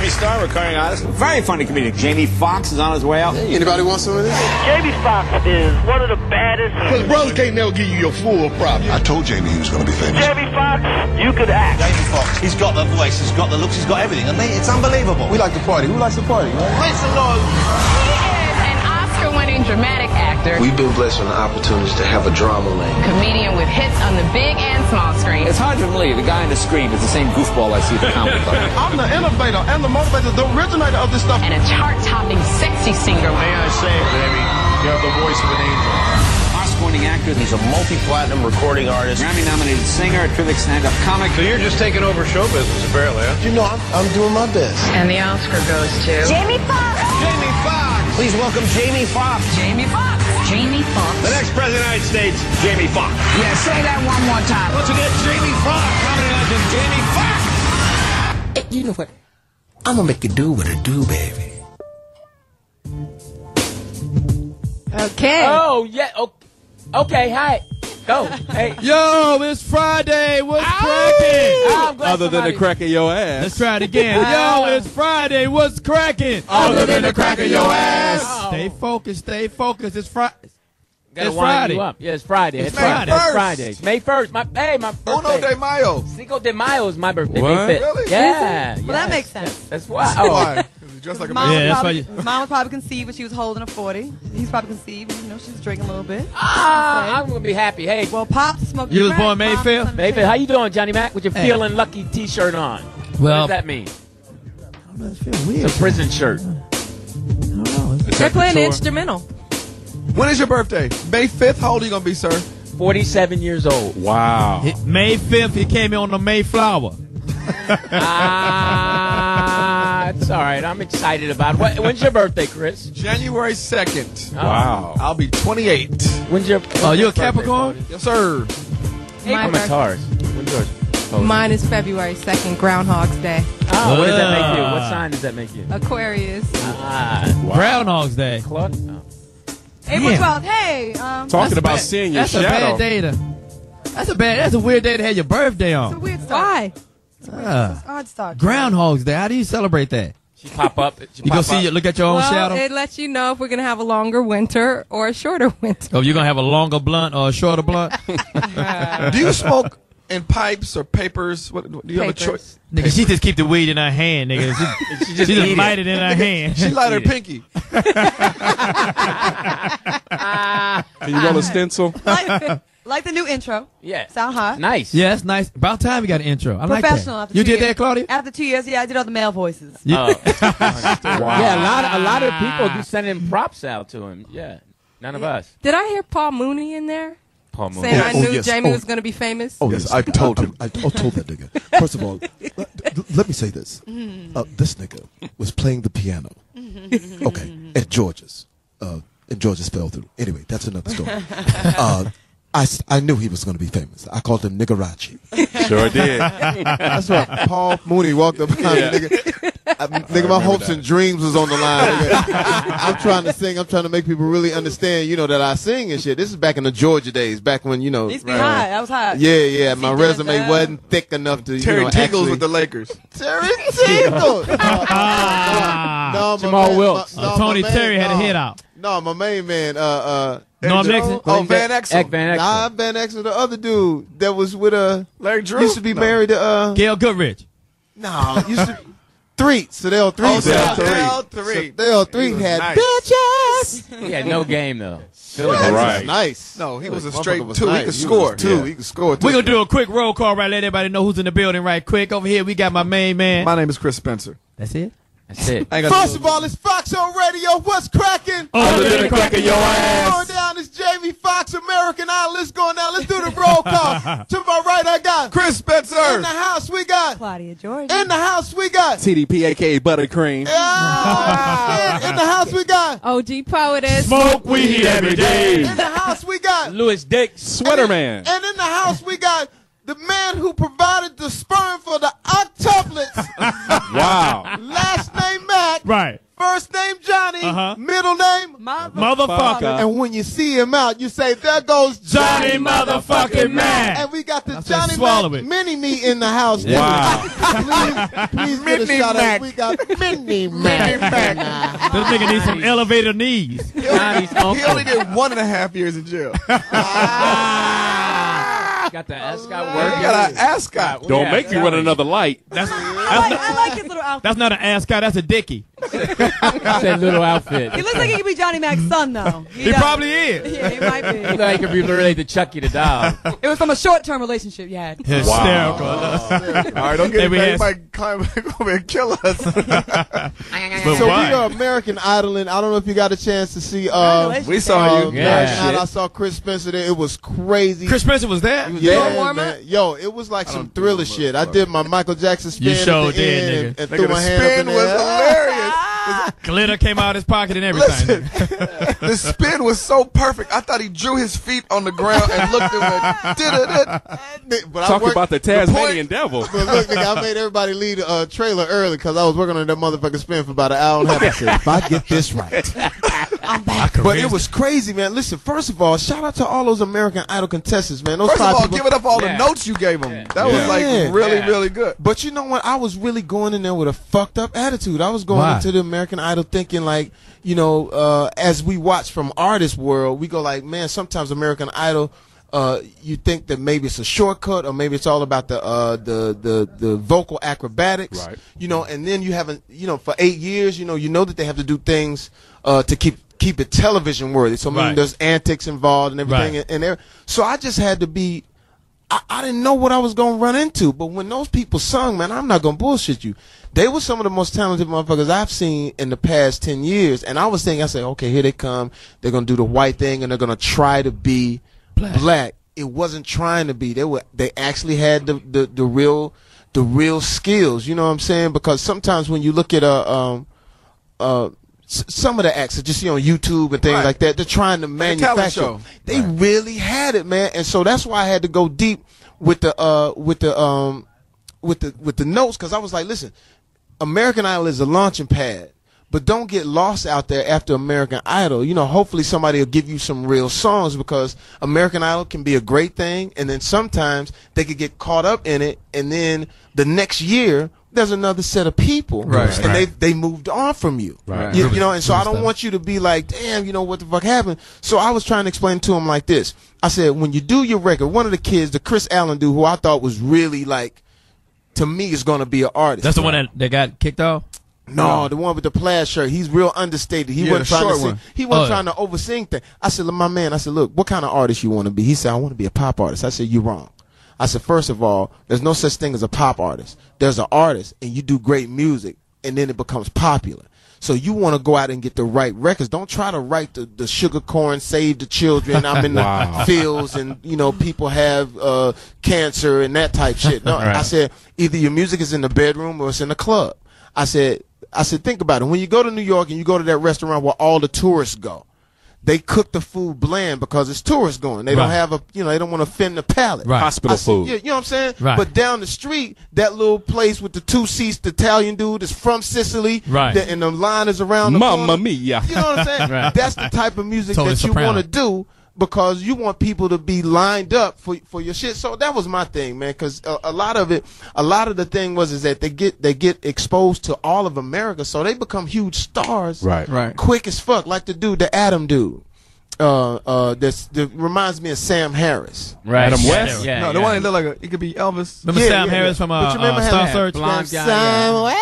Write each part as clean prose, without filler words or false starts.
movie star, recurring artist, very funny comedian. Jamie Foxx is on his way out. Hey, anybody want some of this? Jamie Foxx is one of the baddest. Because brothers can't never give you your full props. I told Jamie he was going to be famous. Jamie Foxx, you could act. Jamie Foxx, he's got the voice, he's got the looks, he's got everything. I mean, it's unbelievable. We like to party. Who likes to party? Praise the Lord. Winning dramatic actor. We've been blessed with the opportunities to have a drama lane. Comedian with hits on the big and small screen. It's hard to believe the guy on the screen is the same goofball I see at the comedy club. I'm the innovator and the motivator, the originator of this stuff. And a chart-topping sexy singer. May I say, baby, you have the voice of an angel. Oscar-winning actor. He's a multi-platinum recording artist. Grammy-nominated singer, terrific stand-up comic. So you're just taking over show business, apparently, huh? You know, I'm doing my best. And the Oscar goes to... Jamie Foxx. Jamie Foxx. Please welcome Jamie Foxx. Jamie Foxx. Jamie Foxx. The next president of the United States, Jamie Foxx. Yeah, say that one more time. Once again, Jamie Foxx, comedy legend Jamie Foxx. Hey, you know what? I'm going to make you do what I do, baby. Okay. Oh, yeah. Okay, hi. Go. Hey. Yo, it's Friday. What's cracking? Other than the crack of your ass. Let's try it again. Yo, it's Friday. What's cracking? Other than the crack of your ass. Stay focused. Stay focused. It's Friday. Gotta It's wind Friday. you up. Yeah, it's Friday. It's Friday. May It's 1st. Friday. May 1st. My birthday. Uno de Mayo. Cinco de Mayo is my birthday. What? May 5th. Really? Yeah. Well, that makes sense. That's why. Why? Dressed like a Mom, Yeah, that's probably, why Mom was probably conceived when she was holding a 40. He's probably conceived. You know, she was drinking a little bit. I'm gonna be happy. Hey, Well, Pops smoked. You was crack. born May Pops 5th? on the baby, how you doing, Johnny Mack? With your Hey. Feeling Lucky T-shirt on. What Well, does that mean? it feels weird. It's a prison shirt. They're playing the instrumental. When is your birthday? May 5th? How old are you going to be, sir? 47 years old. Wow. May 5th, he came in on the Mayflower. It's all right. I'm excited about it. When's your birthday, Chris? January 2nd. Wow. I'll be 28. When's your? Oh, you a birthday Capricorn? Yes, sir. I'm a Taurus. When's yours? Mine is February 2nd, Groundhog's Day. Oh, what does that make you? What sign does that make you? Aquarius. Groundhog's Day. Claudia? Oh. April Yeah. 12th. Hey, Talking about seeing your shadow. That's a bad day to. That's a weird day to have your birthday it's a on. weird start. Why? It's odd start. Groundhog's Day. How do you celebrate that? She pop up. You go see, look at your own Well, shadow. it lets you know if we're going to have a longer winter or a shorter winter. Oh, you're gonna have a longer blunt or a shorter blunt? Do you smoke in pipes or papers? What, do you have a choice? Nigga, she just keep the weed in her hand, nigga. She just light it in her hand. She light her pinky. Can you roll a stencil? Like the new intro. Yeah. Sound hot. Nice. Yeah, that's nice. About time we got an intro. I like that. Professional. After You 2 did years. that, Claudia? After 2 years, yeah, I did all the male voices. Yeah, a lot of people do send in props out to him. Yeah. None of us. Did I hear Paul Mooney in there? Paul Mooney. Saying I knew yes. Jamie Oh. was going to be famous? Oh, yes, I told him. I told that nigga. First of all, let me say this. This nigga was playing the piano. Okay, at George's. And George's fell through. Anyway, that's another story. I knew he was going to be famous. I called him Niggarachi. Sure did. That's right. Paul Mooney walked up behind me, nigga. Nigga, my hopes and dreams was on the line. Nigga. I'm trying to sing. I'm trying to make people really understand, you know, that I sing and shit. This is back in the Georgia days, back when, you know. Used to be high. I was high. Yeah. My resume wasn't thick enough to, Terry Tingles with the Lakers. Terry Tingles. No, Jamal Wilkes. no, Tony my man, Terry had a hit out. No, my main man. Norm Nixon? Oh, Van Exel. Van Exel. Nah, Van Exel, the other dude that was with Larry Drew. used to be married to Gail Goodrich. No, used to Threet. Sedell Threet. Sedell Threet had nice. bitches. He had no game, though. Right. Nice. No, he was a Motherfucker straight was two. nice. He could score. He could score two. We're going to do a quick roll call, right? Let everybody know who's in the building right quick. Over here, we got my main man. My name is Chris Spencer. That's it? That's it. First of all, it's Foxxhole Radio. What's cracking? Other than the crack of your ass. Going down is Jamie Foxx, American Idol. Going down. Let's do the roll call. To my right, I got Chris Spencer. In the house, we got Claudia Jordan. In the house, we got TDP, a.k.a. Buttercream. shit. In the house, we got OG Poetess. Smoke weed every day. In the house, we got Louis Dix. Sweater Man. And in the house, we got the man who provided the sperm for the octuplets. Wow. Last name Mack. Right. First name Johnny. Uh-huh. Middle name My motherfucker. And when you see him out, you say, there goes Johnny motherfucking Mack. And we got the I said, Johnny swallow Mack it. mini-me in the house. Wow. Please get a shout out. We got mini-Mack. This nigga needs some elevator knees. Johnny's He uncle. only did 1.5 years in jail. Got the ascot He working. got an ascot. Don't make me run another light. I like his little outfit. That's not an ascot. That's a dickie. That little outfit. He looks like he could be Johnny Mack's son, though. He probably is. Yeah, he might be. He could be related to Chucky the dog. It was from a short-term relationship you had. Hysterical. All right, don't get Maybe it. has- He might climb back over and kill us. But So why? we are American Idoling. I don't know if you got a chance to see. We saw you. American Yeah. Idol. I saw Chris Spencer there. It was crazy. Chris Spencer was there? Yeah, warm-up? man. Yo, it was like some thriller shit. I did my Michael Jackson spin You sure at the did, end nigga. and threw The my hand up in spin the was air. hilarious. Glitter came out of his pocket and everything. Listen, the spin was so perfect. I thought he drew his feet on the ground and looked at me. But I Talk worked- about the Tasmanian devil. But look, nigga, I made everybody leave the trailer early because I was working on that motherfucking spin for about an hour and a half. I said, if I get this right, I'm back. but it was crazy, man. Listen, first of all, shout out to all those American Idol contestants, man. Those First of five all, people. give it up all Yeah. the notes you gave him. Yeah. That was like Yeah. really, Yeah. really good. But you know what? I was really going in there with a fucked up attitude. I was going Why? into the American Idol thinking like, you know, as we watch from artist world, we go like, man, sometimes American Idol, you think that maybe it's a shortcut or maybe it's all about the vocal acrobatics, Right. you know, and then you haven't, you know, for 8 years, you know that they have to do things to keep it television worthy. So I mean, Right. there's antics involved and everything, Right. and there. So I just had to be. I didn't know what I was going to run into, but when those people sung, man, I'm not going to bullshit you. They were some of the most talented motherfuckers I've seen in the past 10 years. And I was thinking, I said, okay, here they come. They're going to do the white thing and they're going to try to be black. It wasn't trying to be. They actually had the real skills. You know what I'm saying? Because sometimes when you look at some of the acts that you see on YouTube and things Right. like that, they're trying to talent manufacture. show. They really had it, man, and so that's why I had to go deep with the notes, because I was like, listen, American Idol is a launching pad, but don't get lost out there after American Idol. You know, hopefully somebody will give you some real songs, because American Idol can be a great thing, and then sometimes they could get caught up in it, and then the next year there's another set of people, Right. and they moved on from you. Right. You know, and so I don't want you to be like, damn, you know, what the fuck happened? So I was trying to explain to him like this. I said, when you do your record, one of the kids, the Chris Allen dude, who I thought was really like, to me, is going to be an artist. That's the one that got kicked off? No, the one with the plaid shirt. He's real understated. He Yeah, wasn't the trying to short sing. one. He wasn't Oh, trying to oversing things. I said, look, my man, I said, look, what kind of artist you want to be? He said, I want to be a pop artist. I said, you're wrong. I said, first of all, there's no such thing as a pop artist. There's an artist, and you do great music, and then it becomes popular. So you want to go out and get the right records. Don't try to write the sugar corn, save the children, I'm in the fields, and, you know, people have cancer and that type shit. No, Right. I said, either your music is in the bedroom or it's in the club. I said, think about it. When you go to New York and you go to that restaurant where all the tourists go, they cook the food bland because it's tourists going. They don't Right. have they don't want to offend the palate. Right. Hospital I said, food. yeah, you know what I'm saying? Right. But down the street, that little place with the 2 seats, the Italian dude is from Sicily. Right. And the line is around the Mamma corner. mia. You know what I'm saying? Right. That's the type of music Totally that you soprano. want to do, because you want people to be lined up for your shit. So that was my thing, man, because a lot of the thing is that they get exposed to all of America, so they become huge stars Right. quick as fuck, like the dude, the Adam dude. That reminds me of Sam Harris. Right. Adam Yeah, West? Yeah, No, the yeah. one that looked like it could be Elvis. Remember Yeah, Sam yeah, Harris yeah. from But you remember Star him? Search? Blonde guy, Somewhere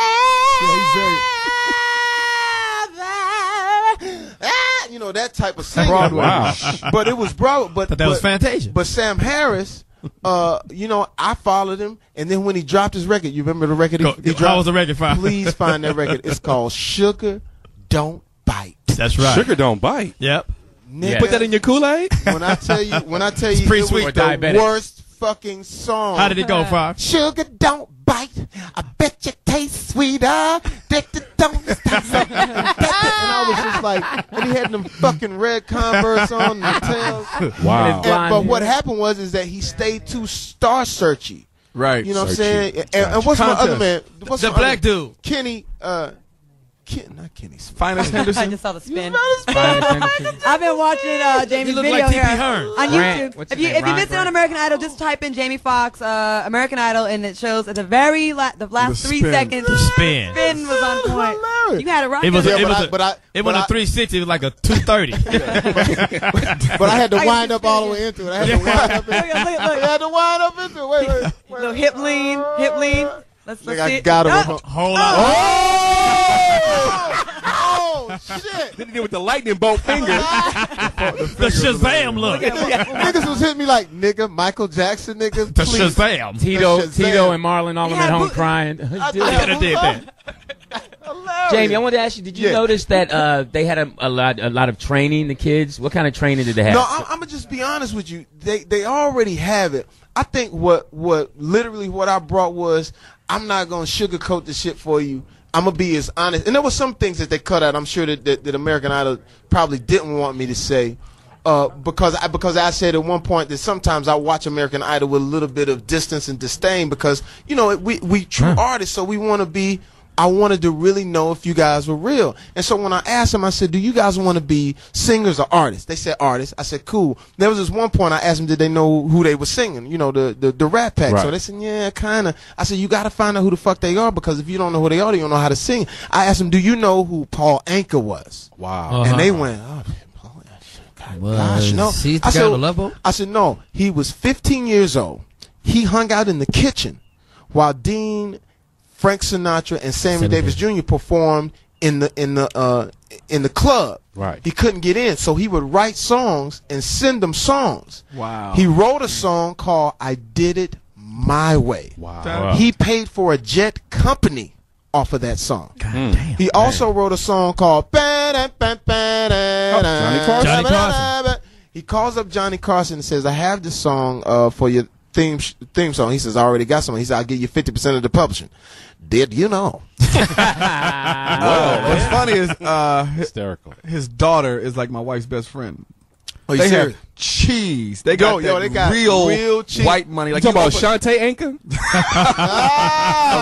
there, you know, that type of singing. Broadway. Wow. But it was but But that was Fantasia. But Sam Harris, you know, I followed him, and then when he dropped his record, you remember the record he dropped? How was the record file? Please find that record. It's called Sugar Don't Bite. That's right. Sugar don't bite. Yep. Nigga, Put that in your Kool-Aid? when I tell you, it pretty was sweet. Or the diabetic. worst fucking song. How did it go, Fox? Sugar don't bite. I bet you taste sweeter. Addicted don't stop. And I was just like, and he had them fucking red Converse on and the tails. Wow. But what happened was that he stayed too star searchy. Right. You know what I'm saying? And what's my other man? What's The my black other- dude. Kenny not Kenny Smith. Finest I Henderson. just saw the spin. Henderson. I've been watching Jamie's look video like here T.P. Hearn. on Grant. YouTube. What's If his you name? if you Ryan miss it on Grant. American Idol, just type in Jamie Foxx American Idol, and it shows at the very the last The 3 spin. seconds. The spin. Spin was on point. You had it right. It was Yeah, it was but wasn't a 360. It was like a 230. But I had to wind up all the way into it. I had to wind up into it. Look, I had to wind up into it. Wait. little hip lean, hip lean. Let's Like see I it. got him. Oh, Whole lot. Oh, shit. Then he did with the lightning bolt finger. The Shazam look. Niggas was hitting me like, nigga, Michael Jackson, nigga. The Please. Shazam. Tito Shazam. and Marlon all of them Yeah, at home but- crying. I could have did that. Jamie, I wanted to ask you, did you Yeah. notice that they had a lot of training, the kids? What kind of training did they have? No, I'm gonna just be honest with you. They already have it. I think what I brought was, I'm not gonna sugarcoat the shit for you. I'm gonna be as honest. And there were some things that they cut out. I'm sure that American Idol probably didn't want me to say, because I said at one point that sometimes I watch American Idol with a little bit of distance and disdain because we true artists, so we want to be. I wanted to really know if you guys were real. And so when I asked them, I said, do you guys want to be singers or artists? They said artists. I said, cool. There was this one point I asked them, did they know who they were singing? The Rat Pack. Right. So they said, yeah, kind of. I said, you got to find out who the fuck they are because if you don't know who they are, you don't know how to sing. I asked them, do you know who Paul Anka was? Wow. And they went, oh, Paul Anka. Gosh, no. He's the guy on the Love Boat? I said, no. He was 15 years old. He hung out in the kitchen while Dean, Frank Sinatra, and Sammy Davis Jr. performed in the club. Right. He couldn't get in, so he would write songs and send them songs. Wow. He wrote a song called "I Did It My Way." Wow. He paid for a jet company off of that song. God damn. He also wrote a song called Johnny Carson. Johnny Carson. He calls up Johnny Carson and says, I have this song for your theme song. He says, I already got some. He said, I'll give you 50% of the publishing. Did you know? What's funny is Hysterical. his daughter is like my wife's best friend. Oh, you They serious? have cheese. They got They got real cheese. white money. You Like talking about open- Shantae Anka?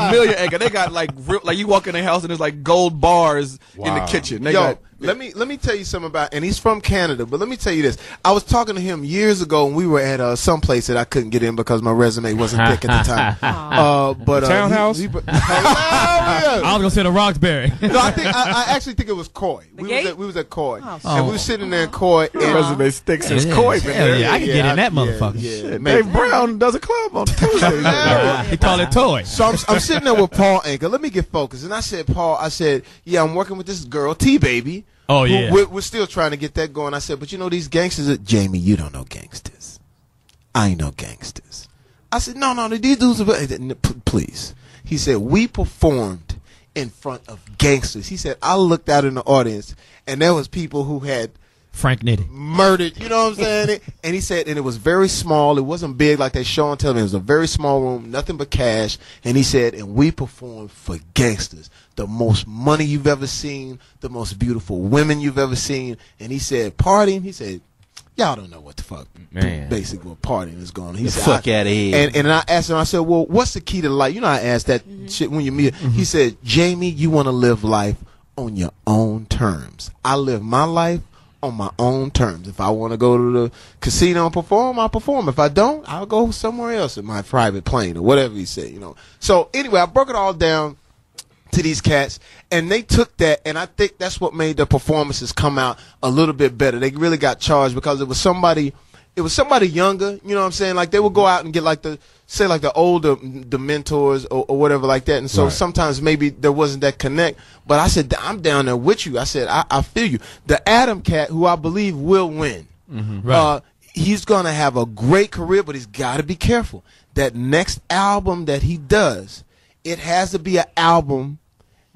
a million acre. They got like you walk in their house and there's like gold bars in the Wow. kitchen. They Yo, got let me tell you something about, and he's from Canada, but let me tell you this. I was talking to him years ago, and we were at some place that I couldn't get in because my resume wasn't thick at the time. But Townhouse? hilarious. I was gonna say the Roxbury. No, I actually think it was Coy. We gate? was at Coy, Oh, and we were sitting there in Coy. And resume sticks since Yeah. Coy been Hell there. yeah, I can get in that motherfucker. Yeah, Dave maybe. Brown does a club on Tuesday. He call it toy. So I'm sitting there with Paul Anka. Let me get focused. And I said, yeah, I'm working with this girl, T-Baby. Oh, who- yeah. We're still trying to get that going. I said, but these gangsters, Jamie, you don't know gangsters. I know gangsters. I said, no, these dudes are, please. He said, we performed in front of gangsters. He said, I looked out in the audience, and there was people who had Frank Nitty. murdered, you know what I'm saying? And he said, and it was very small. It wasn't big like they show on television. It was a very small room, nothing but cash. And he said, and we performed for gangsters. The most money you've ever seen, the most beautiful women you've ever seen. And he said, partying, he said, y'all don't know what the fuck, basically what partying is going on. He said, fuck outta here. And I asked him, I said, well, what's the key to life? You know, I asked that shit when you meet her. He said, Jamie, you want to live life on your own terms. I live my life on my own terms. If I want to go to the casino and perform, I'll perform. If I don't, I'll go somewhere else in my private plane or whatever he said, So anyway, I broke it all down to these cats, and they took that, and I think that's what made the performances come out a little bit better. They really got charged because it was somebody younger, you know what I'm saying? Like they would go out and get like the older, the mentors or whatever like that. And so sometimes maybe there wasn't that connect, but I said, I'm down there with you. I said, I feel you. The Adam cat, who I believe will win, he's going to have a great career, but he's got to be careful. That next album that he does, it has to be an album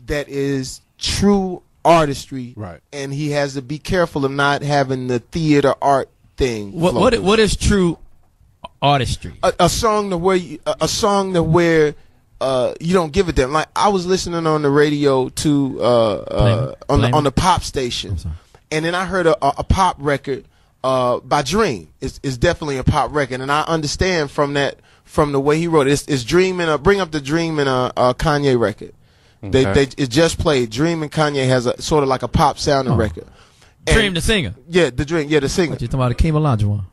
that is true artistry, Right. and he has to be careful of not having the theater art thing. What is true artistry? A song to where you don't give a damn. Like I was listening on the radio to on the pop station, and then I heard a pop record by Dream. It's definitely a pop record, and I understand from the way he wrote it. It's Dream and Bring Up the Dream and a Kanye record. It just played. Dream and Kanye has a sort of like a pop sounding record. Dream the singer. Yeah, the singer. What you talking about the Kim Olajuwon?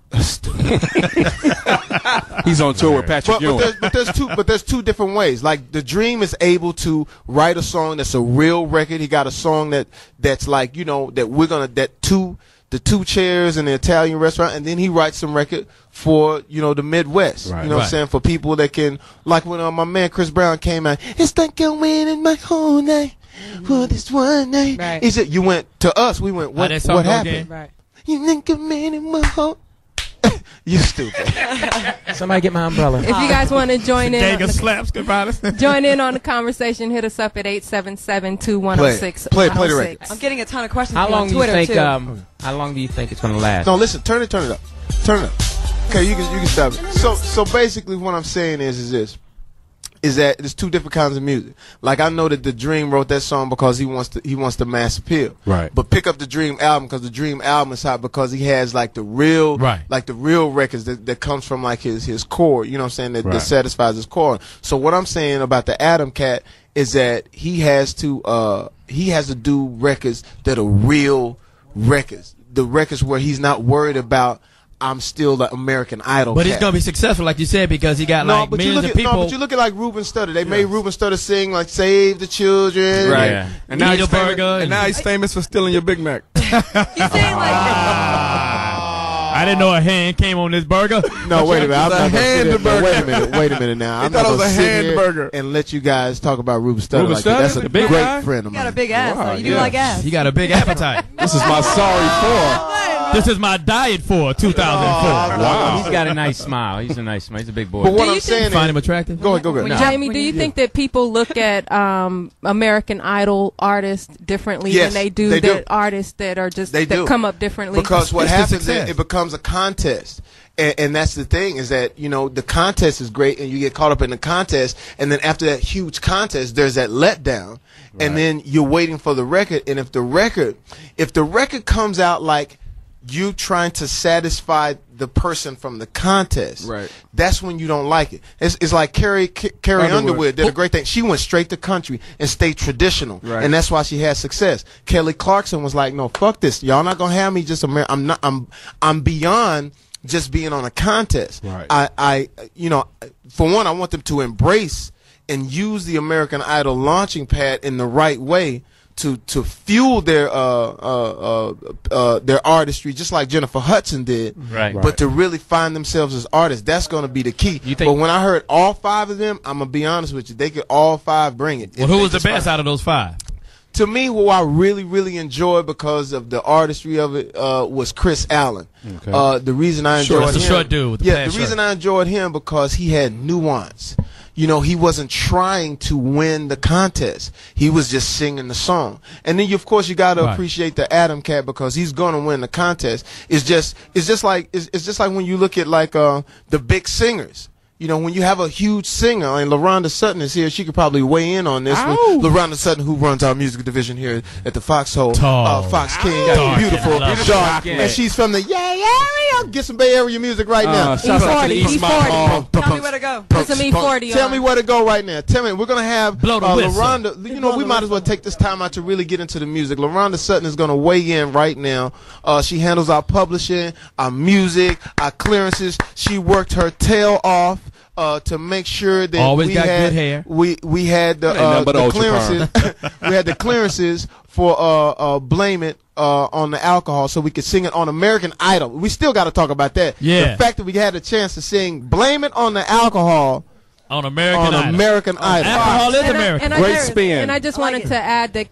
He's on tour with Patrick Ewing. But there's two different ways. Like the Dream is able to write a song that's a real record. He got a song that's like, you know, the two chairs in the Italian restaurant, and then he writes some record for, you know, the Midwest. Right. You know what I'm saying? For people that can, like when my man Chris Brown came out, it's like I'm winning my whole night for this one night. Right. Is it? You went to us. We went. What happened? Right. You think I'm winning my whole. You stupid. Somebody get my umbrella. If you guys want to join in, join in on the conversation. Hit us up at 877-2106. Play the record. I'm getting a ton of questions How long on Twitter do you think? too. How long do you think it's going to last? No, listen. Turn it up. Turn it up. Okay, you can stop it. So basically, what I'm saying is that there's two different kinds of music. Like I know that the Dream wrote that song because he wants to mass appeal. Right. But pick up the Dream album because the Dream album is hot because he has like the real records that comes from like his core. You know what I'm saying? That satisfies his core. So what I'm saying about the Adam Cat is that he has to do records that are real records. The records where he's not worried about I'm still the American Idol. But he's gonna be successful, like you said, because he got millions of people. No, but you look at like Ruben Studdard. They made Ruben Studdard sing like "Save the Children." Right. Yeah. And now he's famous for stealing your Big Mac. He's saying like. I didn't know a hand came on this burger. No, wait a minute. I'm not hamburger. Wait a minute now. I'm not going to sit here and let you guys talk about Ruben Studdard. Ruben like that. That's a big great guy? friend of You mine. got a big ass. Wow, you do like ass. You got a big appetite. This is my sorry for. This is my diet for 2004. Wow. He's got a nice smile. He's a nice smile. He's a big boy. But what I'm saying is, find him attractive? Go ahead. No. Jamie, do you think that people look at American Idol artists differently than they do artists that are just that come up differently? Because what happens is it becomes a contest. And that's the thing is that, you know, the contest is great and you get caught up in the contest. And then after that huge contest, there's that letdown. Right. And then you're waiting for the record. And if the record comes out like you trying to satisfy the person from the contest, right? That's when you don't like it. It's like Carrie Underwood did a great thing. She went straight to country and stayed traditional, right? And that's why she had success. Kelly Clarkson was like, no, fuck this. Y'all not gonna have me just I'm beyond just being on a contest. Right. I you know, for one, I want them to embrace and use the American Idol launching pad in the right way to fuel their artistry, just like Jennifer Hudson did. Right. But to really find themselves as artists, that's going to be the key. But when I heard all five of them, I'm gonna be honest with you, they could all five bring it. Well, who was the best out of those five? To me, who I really, really enjoyed because of the artistry of it was Chris Allen. Okay. The reason I enjoyed him, the short dude with the reason I enjoyed him because he had nuance. You know, he wasn't trying to win the contest. He was just singing the song. And then, of course, you got to appreciate the Adam Cat because he's going to win the contest. It's just like when you look at like the big singers. You know, when you have a huge singer, and LaRonda Sutton is here, she could probably weigh in on this. LaRonda Sutton, who runs our music division here at the Foxxhole, Fox King, beautiful, dark, and she's from the area. Get some Bay Area music right now. E40. Tell me where to go. Put some E40 Tell me where to go right now. Tell me, we're gonna have LaRonda. You know, we might as well take this time out to really get into the music. LaRonda Sutton is gonna weigh in right now. She handles our publishing, our music, our clearances. She worked her tail off to make sure that good hair. We had the clearances. We had the clearances for Blame It on the alcohol, so we could sing it on American Idol. We still got to talk about that. Yeah. The fact that we had a chance to sing Blame It on the Alcohol on American Idol. Alcohol is American. Great spin. And I just wanted to add that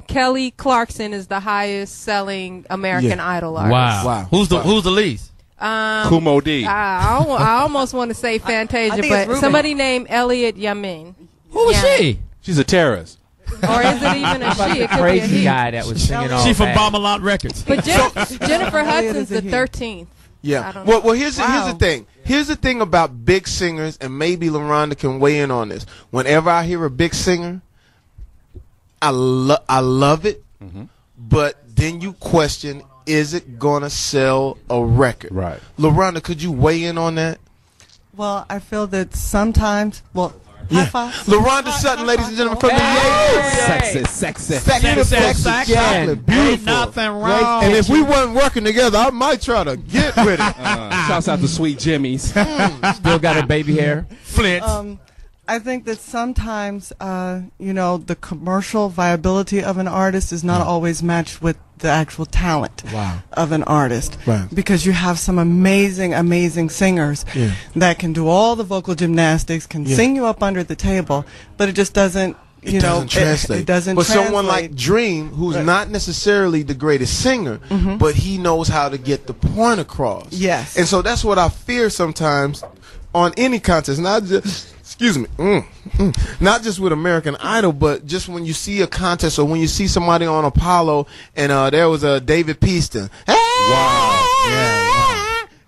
Kelly Clarkson is the highest selling American Idol artist. Wow. Who's the least? Kumo D. I almost want to say Fantasia, but somebody named Elliot Yamin. Who is she? She's a terrorist. Or is it even a she? It could crazy be a he. guy that was singing all She from bad. Bamalot Records. But Jennifer Hudson's the 13th. Yeah. Well, here's the thing. Here's the thing about big singers, and maybe LaRonda can weigh in on this. Whenever I hear a big singer, I love it, but then you question, is it gonna sell a record? Right. LaRonda, could you weigh in on that? Well, I feel that sometimes, High five. LaRonda Sutton, ladies and gentlemen, from the Sexy. Chocolate. Beautiful. Nothing wrong. And if we weren't working together, I might try to get with it. Shouts out to Sweet Jimmy's. Still got her baby hair. Flint. I think that sometimes, the commercial viability of an artist is not always matched with the actual talent of an artist. Right. Because you have some amazing, amazing singers that can do all the vocal gymnastics, can sing you up under the table, but it just doesn't, it doesn't translate. It doesn't but translate. Someone like Dream, who's not necessarily the greatest singer, but he knows how to get the point across. Yes. And so that's what I fear sometimes on any contest, not just... Excuse me. Not just with American Idol, but just when you see a contest or when you see somebody on Apollo and there was a David Peaston. Wow. Yeah.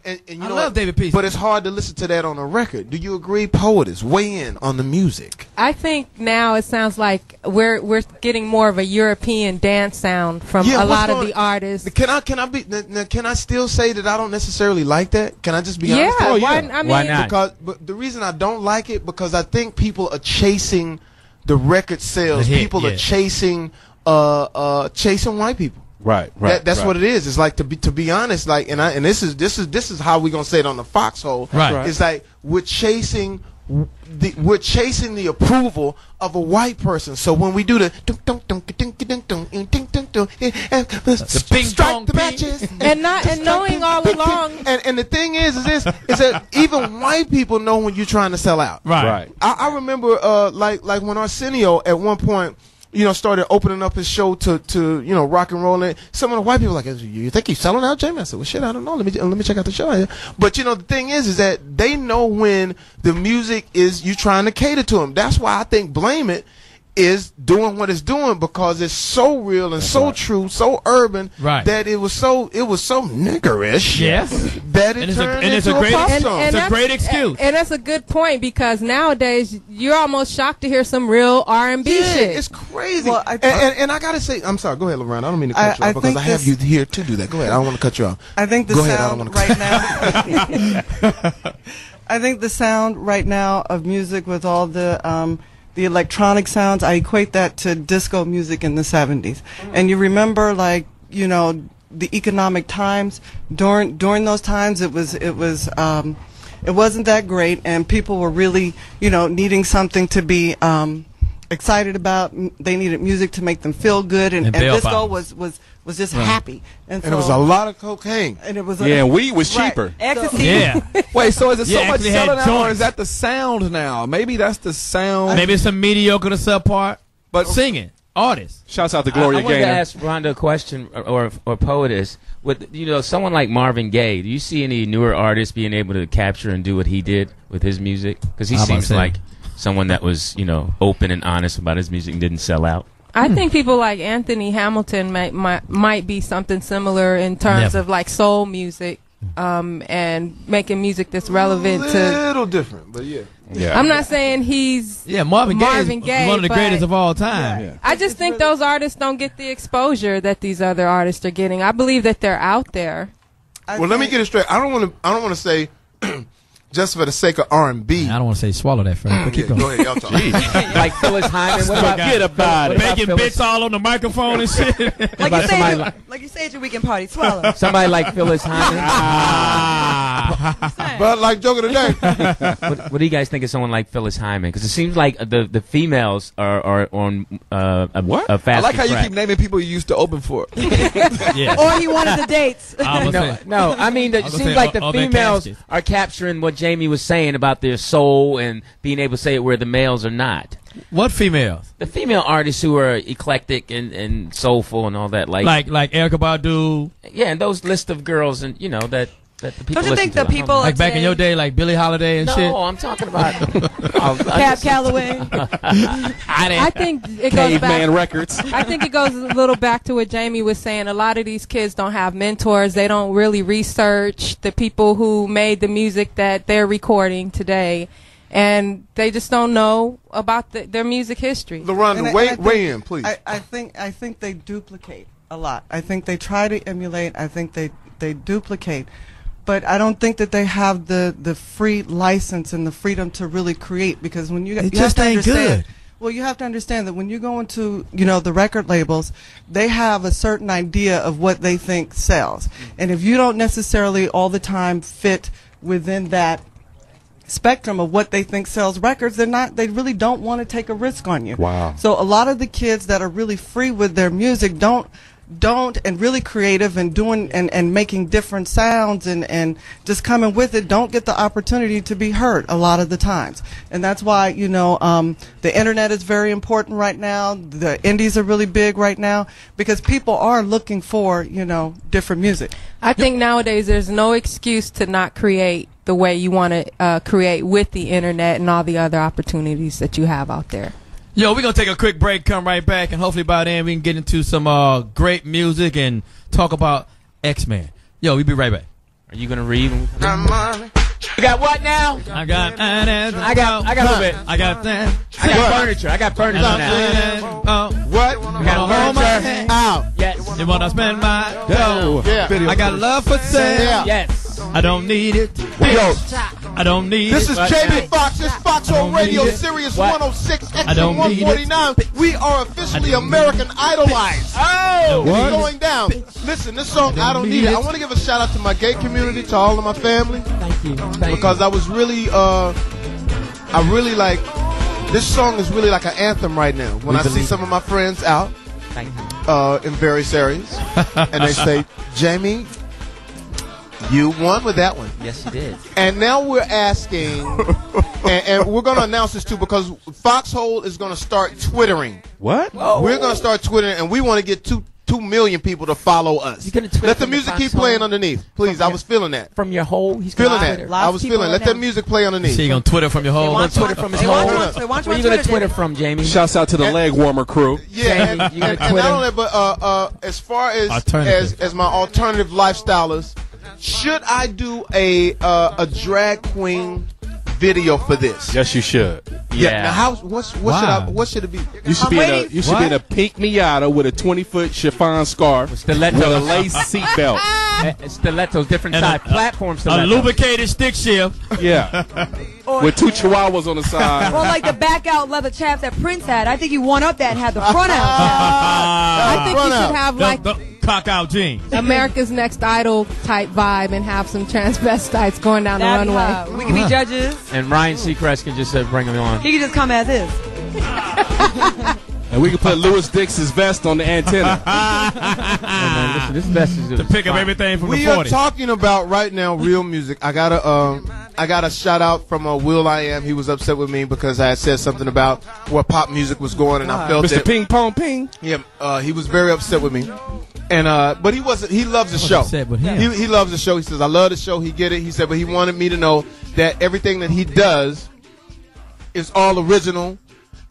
And you I know love David Peaston. But it's hard to listen to that on a record. Do you agree, Poetess? Weigh in on the music. I think now it sounds like we're getting more of a European dance sound from a lot of the artists. Can I still say that I don't necessarily like that? Can I just be honest? Why not? Because the reason I don't like it because I think people are chasing the record sales. People are chasing white people. Right. That's what it is. It's like to be honest, like and this is how we're gonna say it on the Foxxhole. Right. It's like we're chasing the approval of a white person. So when we do the strike the matches and knowing all along, and the thing is that even white people know when you're trying to sell out. Right. I remember like when Arsenio at one point, started opening up his show to rock and roll. And some of the white people were like, you think he's selling out, Jamie? I said, well, shit, I don't know. Let me check out the show. But the thing is that they know when the music is you trying to cater to them. That's why I think Blame It is doing what it's doing because it's so real and so true, so urban that it was so niggerish. Yes. That it turned into a pop song. It's a great excuse. And that's a good point because nowadays you're almost shocked to hear some real R&B shit. It's crazy. Well, and I gotta say, I'm sorry. Go ahead, LaRonda. I don't mean to cut you off because I have you here to do that. Go ahead. I don't want to cut you off. I think the sound right now. I think the sound right now of music with all the electronic sounds, I equate that to disco music in the 70s. And you remember, the economic times during those times, it wasn't that great, and people were really, needing something to be excited about. They needed music to make them feel good, and disco was just happy. And it was a lot of cocaine. And it was weed was cheaper. Ecstasy. Yeah. Wait, so is it so much actually selling had out, or joints. is that the sound now? Maybe that's the sound. Maybe it's some mediocre to subpar, but singing artists. Shouts out to Gloria I wanted Gaynor. to ask Rhonda a question, or Poetess. With someone like Marvin Gaye, do you see any newer artists being able to capture and do what he did with his music? Because he seems like someone that was open and honest about his music and didn't sell out. I think people like Anthony Hamilton might be something similar in terms of like soul music, and making music that's relevant to. A little different, but yeah. I'm not saying he's Marvin Gaye is one of the greatest of all time. Yeah. I just think those artists don't get the exposure that these other artists are getting. I believe that they're out there. Well, let me get it straight. I don't want to say. Just for the sake of R&B. I don't want to say swallow that first, but keep going. Go ahead, y'all talk. Like Phyllis Hyman. What about Forget about it. Making bits all on the microphone and shit. Like you say at your weekend party, swallow. Somebody like Phyllis Hyman. But like joke of the day. What do you guys think of someone like Phyllis Hyman? Because it seems like the females are on a faster I like how track. you keep naming people you used to open for. Or he wanted the dates. No, I mean, it seems like the females are capturing what Jamie was saying about their soul and being able to say it where the males are not. What females? The female artists who are eclectic and soulful and all that, like Erykah Badu. Yeah, and those list of girls and that the people. Don't you think the people like back in your day, like Billie Holiday and shit? No, I'm talking about Cab Calloway. I think it goes back. Records. I think it goes a little back to what Jamie was saying. A lot of these kids don't have mentors. They don't really research the people who made the music that they're recording today, and they just don't know about their music history. LaRonda, weigh in, please. I think they duplicate a lot. I think they try to emulate. I think they duplicate. but I don't think that they have the free license and the freedom to really create, because when you It you just have to ain't understand, good. well, you have to understand that when you go into, the record labels, they have a certain idea of what they think sells. And if you don't necessarily all the time fit within that spectrum of what they think sells records, they really don't want to take a risk on you. Wow. So a lot of the kids that are really free with their music don't and really creative and doing and making different sounds and just coming with it, don't get the opportunity to be heard a lot of the times. And that's why, the internet is very important right now. The indies are really big right now because people are looking for, different music. I think nowadays there's no excuse to not create the way you want to create with the internet and all the other opportunities that you have out there. Yo, we're going to take a quick break, come right back, and hopefully by then we can get into some great music and talk about X-Men. Yo, we'll be right back. Are you going to read? You got what now? I got a little bit. I got that. I got furniture now. What? I got furniture. Out. Yes. You want to spend my dough? Yeah. I got love for sale. Yeah. Yes. I don't need it. Yo, I don't need this it. is Jamie Foxx. This Foxxhole Radio, Sirius 106, XM 149. We are officially American Idolized. Oh! It's going down. Listen, this song, I Don't Need It. I want to give a shout out to my gay community, to all of my family. Thank you. Because I was really, I really like, this song is really like an anthem right now. When I see some of my friends out in various areas, and they say, Jamie, you won with that one. Yes, you did. And now we're asking, and we're going to announce this too, because Foxxhole is going to start Twittering. What? Whoa. We're going to start Twittering, and we want to get 2 million people to follow us. You're gonna Twitter Let the from music the keep Foxxhole? playing underneath. Please, I was feeling that. From your hole? He's Feeling gonna that. Twitter. I was feeling. Let that music play underneath. So you going to Twitter from your hole? Want Twitter from his hole? Where are you going to Twitter from, Jamie? Shouts out to the leg warmer crew. Yeah, and, You gonna and not only that, but as far as my alternative lifestylers, should I do a drag queen video for this? Yes, you should. Yeah. Now, what should it be? You should be in a pink Miata with a 20-foot chiffon scarf with a lace seatbelt. Stilettos, different size platforms. A lubricated stick shift. Yeah. With 2 chihuahuas on the side. Well, like the back out leather chaps that Prince had. I think you one up that and had the front out. I think you should have like the cock out jeans. America's Next Idol type vibe and have some transvestites going down the runway. We can be judges. And Ryan Seacrest can just bring them on. He can just come as is. And we can put Louis Dix's vest on the antenna. Listen, this vest is to pick up everything from we the 40s. are talking about right now real music. I got a shout out from Will I Am. He was upset with me because I had said something about where pop music was going, and I felt Mr. Ping Pong Ping. Yeah, he was very upset with me. And but he wasn't. He loves the show. He loves the show. He says, "I love the show." He get it. He said, but he wanted me to know that everything that he does is all original.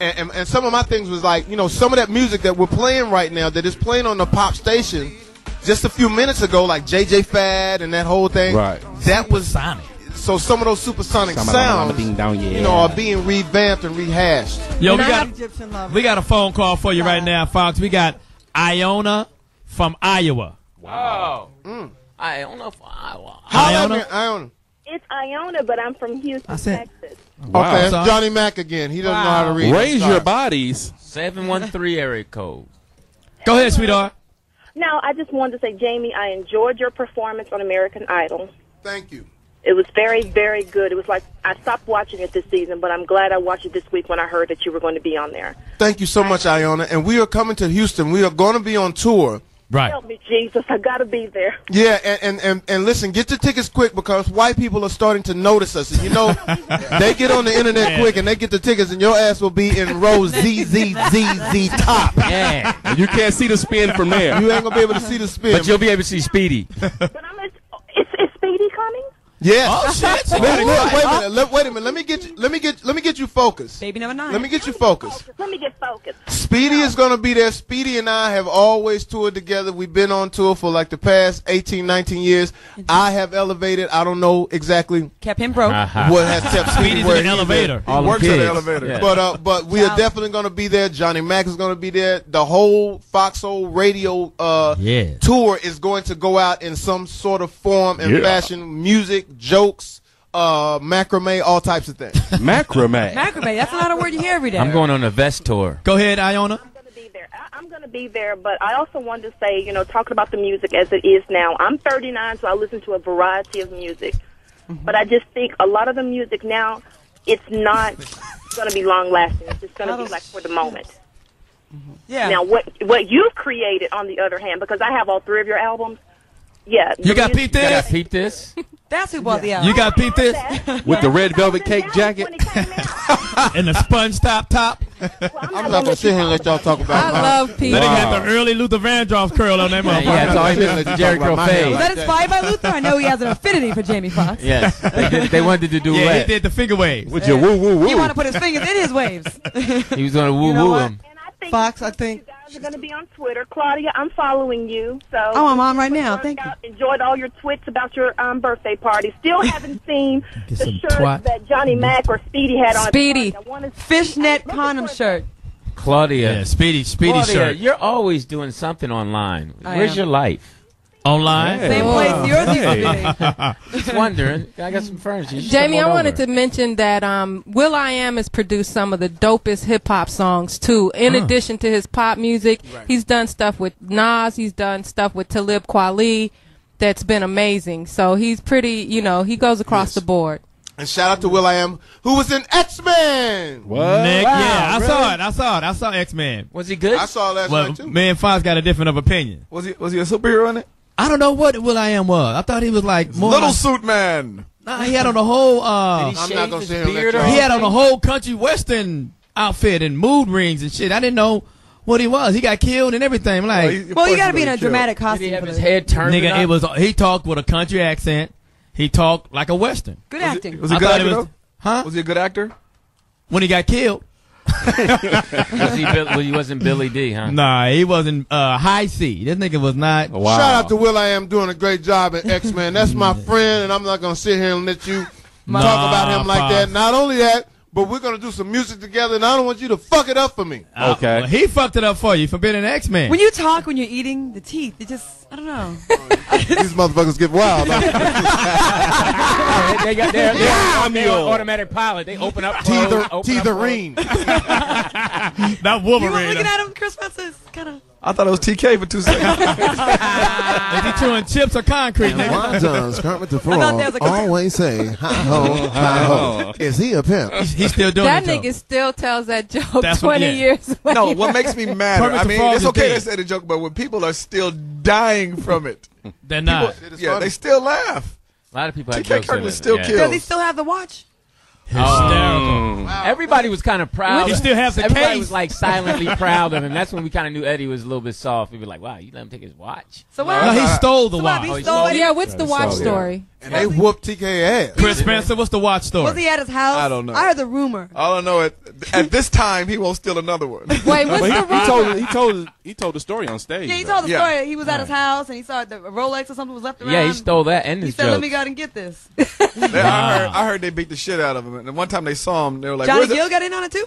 And some of my things was like, some of that music that we're playing right now that is playing on the pop station just a few minutes ago, like JJ Fad and that whole thing. Right. That was sonic. So some of those supersonic sounds, are being revamped and rehashed. Yo, we got a phone call for you right now, Fox. We got Iona from Iowa. Wow. Iona from Iowa. Iona. It's Iona, but I'm from Houston, Texas. Wow. Okay, that's Johnny Mack again. He doesn't know how to read. Raise your bodies. 713 area code. Go ahead, sweetheart. No, I just wanted to say, Jamie, I enjoyed your performance on American Idol. Thank you. It was very, very good. It was like I stopped watching it this season, but I'm glad I watched it this week when I heard that you were going to be on there. Thank you so much, Iona. And we are coming to Houston. We are going to be on tour. Right. Help me, Jesus. I got to be there. Yeah, and listen, get your tickets quick because white people are starting to notice us. And they get on the internet quick and they get the tickets and your ass will be in row ZZZZ top. Yeah. You can't see the spin from there. You ain't going to be able to see the spin. But you'll be able to see Speedy. But is Speedy coming? Yes. Oh shit! Wait a minute. Let me get you focused. Baby number 9. Let me get you focused. Let me get focused. Speedy is going to be there. Speedy and I have always toured together. We've been on tour for like the past 18, 19 years. I have elevated. I don't know exactly. Kept him broke. What has kept Speedy Speedy's where in the elevator. He works at the elevator. Yeah. But we are definitely going to be there. Johnny Mack is going to be there. The whole Foxxhole Radio tour is going to go out in some sort of form and fashion, music, jokes, macrame, all types of things. Macrame. Macrame. That's not a word you hear every day. I'm going on a vest tour. Go ahead, Iona. I'm going to be there, but I also wanted to say, talking about the music as it is now, I'm 39, so I listen to a variety of music. But I just think a lot of the music now, it's not going to be long-lasting. It's just going to be like for the moment. Yeah. Now, what you've created, on the other hand, because I have all 3 of your albums, You got peep this? You got peep this? That's who bought the album. You got peep this? With the red velvet cake jacket? And the sponge top. I'm not going to sit here and let y'all talk about I love peep. Then he had the early Luther Vandross curl on that motherfucker. Yeah, it's always been the Jericho fade. Was that inspired by Luther? I know he has an affinity for Jamie Foxx. Yes, they wanted to do Yeah, that. he did the finger waves. With your woo woo woo. He wanted to put his fingers in his waves. He was going to woo woo him. Fox, I think. You guys are going to be on Twitter. Claudia, I'm following you. So I'm on right now. Thank you. Enjoyed all your tweets about your birthday party. Still haven't seen the shirt twat. that Johnny Mack or Speedy had on. Speedy. Fishnet condom shirt. Claudia. Yeah, Speedy Claudia, shirt. you're always doing something online. I Where's am. your life? Online? Same place yours used to be. Just wondering. I got some furniture. You should Jamie, come I on wanted over. to mention that will.i.am has produced some of the dopest hip-hop songs, too. In addition to his pop music, he's done stuff with Nas. He's done stuff with Talib Kweli that's been amazing. So he's pretty, he goes across the board. And shout out to will.i.am, who was in X-Men. What? Nick, Wow, yeah, really? I saw X-Men. Was he good? I saw last Well, night, too. me and Fox got a different of opinion. Was he a superhero in it? I don't know what will.i.am was. I thought he was like more Little like, Suit Man. Nah, he had on the whole I'm not going to sit here and let y'all. he had on the whole country western outfit and mood rings and shit. I didn't know what he was. He got killed and everything. Like, Well, you got to be in a dramatic Did he costume. have for his this. head turned nigga, up? it was he talked with a country accent. He talked like a western. Good acting. Was he a I good thought actor, it was- though? Huh? Was he a good actor? When he got killed. He wasn't Billy D, huh? Nah, he wasn't High C. This nigga was not. Wow. Shout out to will.i.am doing a great job in X-Men. That's my friend, and I'm not going to sit here and let you talk about him like that. Not only that, but we're going to do some music together, and I don't want you to fuck it up for me. Okay. Well, he fucked it up for you for being an X-Man. When you talk, when you're eating, the teeth, it just, I don't know. These motherfuckers get wild. They got their automatic pilot. They open up. Teetherine. That You were Wolverine. looking at him, Chris Spencer, kind of. I thought it was TK for 2 seconds. Is he chewing chips or concrete, nigga? Wontons, Kermit the thought there was Frog, a- always say, hi-ho. Is he a pimp? He's still doing That it, though. nigga still tells that joke That's what- 20 yeah. years later. No, what makes me mad, Kermit I the mean, Frog it's is okay dead. to say the joke, but when people are still dying from it, They're not. yeah, they still laugh. A lot of people have TK jokes Kirkland in it. still Yeah. killed. Does he still have the watch? Hysterical. Everybody was kind of proud. He still has the Everybody case. was like silently proud of him. That's when we kind of knew Eddie was a little bit soft. We'd be like, "Wow, you let him take his watch." So what? No, he stole the So what, watch. he stole it? Yeah, what's the watch story? And they whooped TK ass. Chris Spencer, what's the watch story? Was he at his house? I don't know. I heard the rumor. All I know at this time he won't steal another one. Wait, what's the rumor? He told the story on stage. Yeah, he told the Yeah. story. He was at his house and he saw the Rolex or something was left around. Yeah, he stole that and He his said, "Let jokes. me go out and get this." I heard they beat the shit out of him. And one time they saw him, they were like, Johnny "Where's Gill it?" got in on it too.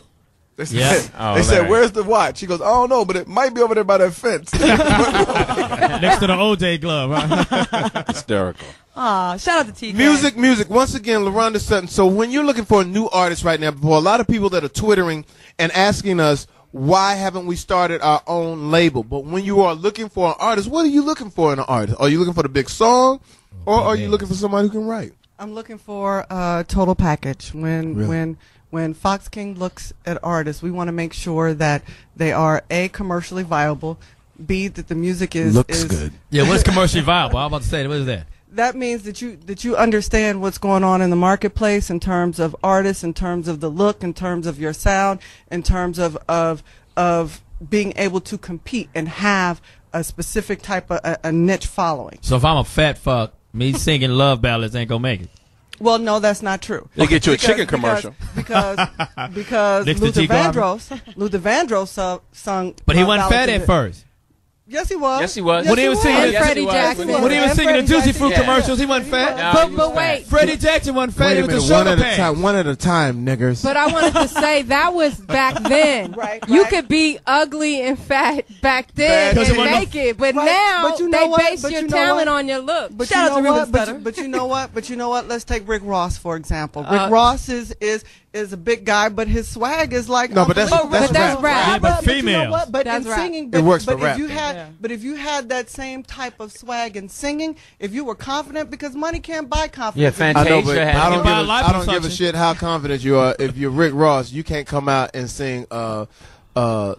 They said, Yeah. Oh, they said, Larry. "Where's the watch?" He goes, "I don't know, but it might be over there by that fence." Next to the OJ glove. Huh? Hysterical. Aw, shout out to TK. Music. Once again, LaRonda Sutton. So when you're looking for a new artist right now, for a lot of people that are twittering and asking us, why haven't we started our own label? But when you are looking for an artist, what are you looking for in an artist? Are you looking for the big song, or are you looking for somebody who can write? I'm looking for a total package. When Fox King looks at artists, we want to make sure that they are A, commercially viable, B, that the music is good. Yeah, what's commercially viable? I was about to say, what is that? That means that you understand what's going on in the marketplace in terms of artists, in terms of the look, in terms of your sound, in terms of being able to compete and have a specific type of a niche following. So if I'm a fat fuck, me singing love ballads ain't gonna make it. Well, no, that's not true. They get you a chicken commercial. Because Luther Vandross sung. But he wasn't fat at first. Yes, he was. Yes, he was. When he was singing, Freddie Jackson. when he was singing the Juicy Fruit commercials, he wasn't fat. But wait, Freddie Jackson wasn't fat. Wait He a was minute, the sugar pants. one at a time, niggers. but I wanted to say that was back then. You could be ugly and fat back then and make it, but now they base your talent on your look. But you know what? But you know what? But you know what? Let's take Rick Ross for example. Rick Ross is a big guy, but his swag is like no, but that's rap. Yeah, but female. You know what? But in singing, it works for rap. But if you had that same type of swag in singing, if you were confident, because money can't buy confidence. Yeah, Fantasia. I know, but I don't give a something. shit how confident you are. If you're Rick Ross, you can't come out and sing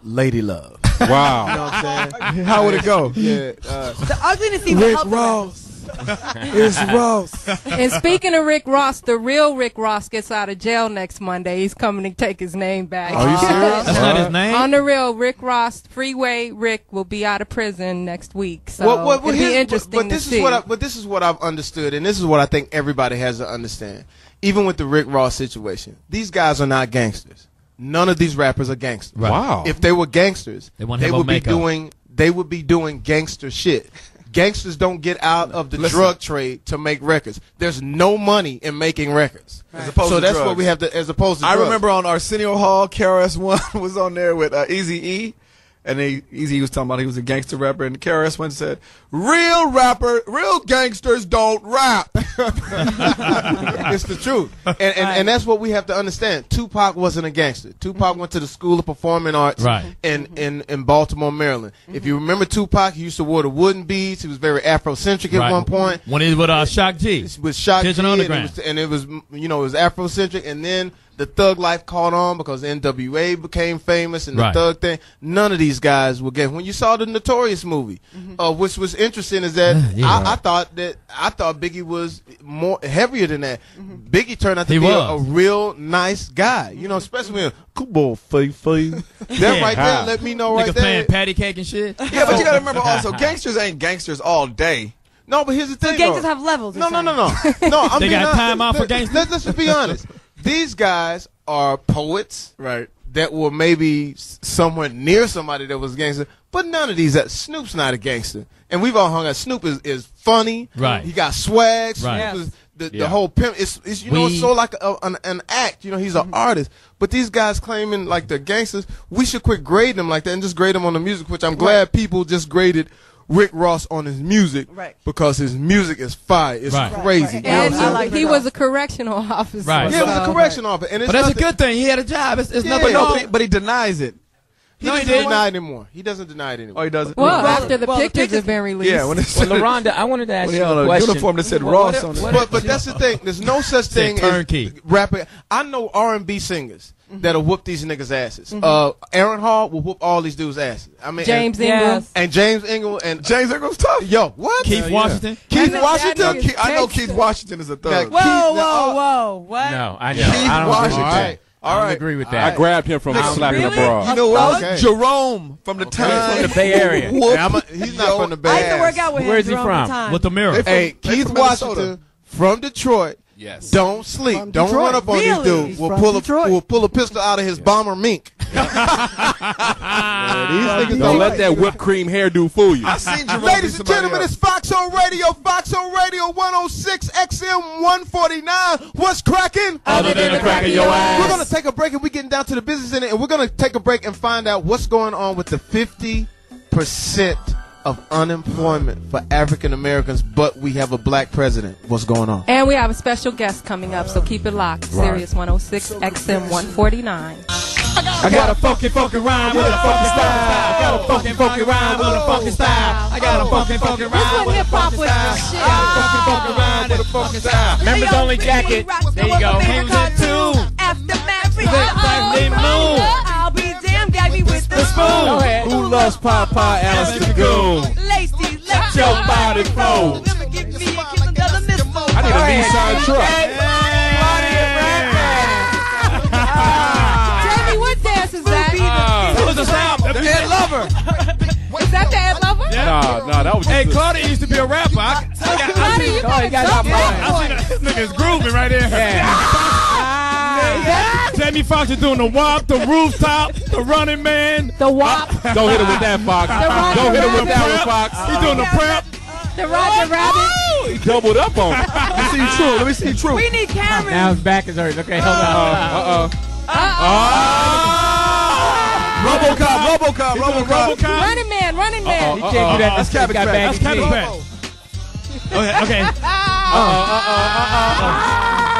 Lady Love. Wow. You know what I'm saying? How would it go? Yeah. The ugliness even Rick helped Ross. It's Ross. And speaking of Rick Ross, the real Rick Ross gets out of jail next Monday. He's coming to take his name back. Are you serious? That's not his name? On the real, Rick Ross, Freeway Rick, will be out of prison next week. So it'll be interesting to see. But this is what I've understood, and this is what I think everybody has to understand. Even with the Rick Ross situation, these guys are not gangsters. None of these rappers are gangsters. Right. Wow. If they were gangsters, they would be doing gangster shit. Gangsters don't get out of the drug trade to make records. There's no money in making records. As opposed so to that's drugs. what we have to, as opposed to I drugs. remember on Arsenio Hall, KRS-One was on there with Eazy-E. And Eazy was talking about he was a gangster rapper, and KRS-One said, real gangsters don't rap. It's the truth. And that's what we have to understand. Tupac wasn't a gangster. Tupac went to the School of Performing Arts in Baltimore, Maryland. If you remember Tupac, he used to wear the wooden beads. He was very Afrocentric at one point. When he was with Shock G. With Shock G. Underground. And it was Afrocentric. And then the thug life caught on because NWA became famous and the thug thing. None of these guys were gay. When you saw the Notorious movie, which was interesting, is that I thought Biggie was more heavier than that. Biggie turned out to be a real nice guy. You know, especially when come on, Faye. That right there let me know right there. Playing patty cake and shit. Yeah, but you gotta remember also, gangsters ain't gangsters all day. No, but here's the thing. So gangsters have levels. No. I'm they got time out for gangsters. Let's just be honest. These guys are poets, right? That were maybe somewhere near somebody that was a gangster, but none of these. Snoop's not a gangster, and we've all hung out. Snoop is funny, right? He got swag. Right. Snoop is the whole pimp. It's it's so like an act. You know, he's an artist. But these guys claiming like they're gangsters, we should quit grading them like that and just grade them on the music. Which I'm glad people just graded Rick Ross on his music, because his music is fire. It's crazy. And he was a correctional officer. Yeah, he was a correctional officer. But that's a good thing. He had a job. It's nothing wrong. But he denies it. He doesn't deny it anymore. He doesn't deny it anymore. Oh, he doesn't? Well, after the pictures have been released. Yeah. LaRonda, I wanted to ask you a a question. uniform that said Ross on it. But that's the thing. There's no such thing as rapping. I know R&B singers that'll whoop these niggas' asses. Aaron Hall will whoop all these dudes' asses. I mean, James Ingram. And James Ingram. And James Ingram's tough. Yo, what? Keith Washington. Keith Washington? I know Keith Washington is a thug. Whoa. What? No, I know. Keith I don't Washington. All right. I agree with that. I grabbed him from slapping abroad. You know what? Jerome from the time. From the Bay Area. He's not from the Bay Area. I used to work out with him. Where's he from? With the mirror. Hey, Keith Washington from Detroit. Yes. Don't sleep. Don't run up on these dudes. We'll pull a pistol out of his bomber mink. Don't let that whipped cream hairdo fool you. I seen Jerome. Ladies and gentlemen, it's Foxxhole Radio. Foxxhole Radio 106 XM 149. What's cracking? Other than the crack of your ass. We're going to take a break, and we're getting down to the business in it, and we're going to take a break and find out what's going on with the 50% of unemployment for African Americans, but we have a black president. What's going on? And we have a special guest coming up, so keep it locked. Sirius 106 XM 149. I got a funky rhyme with a funky style. I got a funky rhyme with a funky style. I got a funky rhyme with a funky style. I got a funky rhyme with a funky style. Members only jacket. There you go. Music too. After marriage, moon. I'll be damn Gabby with the spoon. Go ahead. Who loves Popeye, Alice the Goon? Lacey, let your body flow. Never give me a kiss, another missile. I need a Nissan truck. Jamie, what dance is that? It was a sound. Ed Lover. Is that the Ed Lover? Yeah. Nah, that was Hey, just Claudia used to be a rapper. Claudia, you Come on, you got jump it. in. I see that this nigga is grooving right there. Jamie Foxx is doing the wop, the rooftop, the running man. The wop. Don't hit him with that, Fox. Don't hit him with that one, Fox. He's doing the prep. The Roger Rabbit. He doubled up on it. Let me see you true. Let me see you true. We need cameras. Now his back is hurting. Okay, hold on. RoboCop. Running man. He can't do that. That's Cabbage Patch. That's Cabbage Patch. Okay.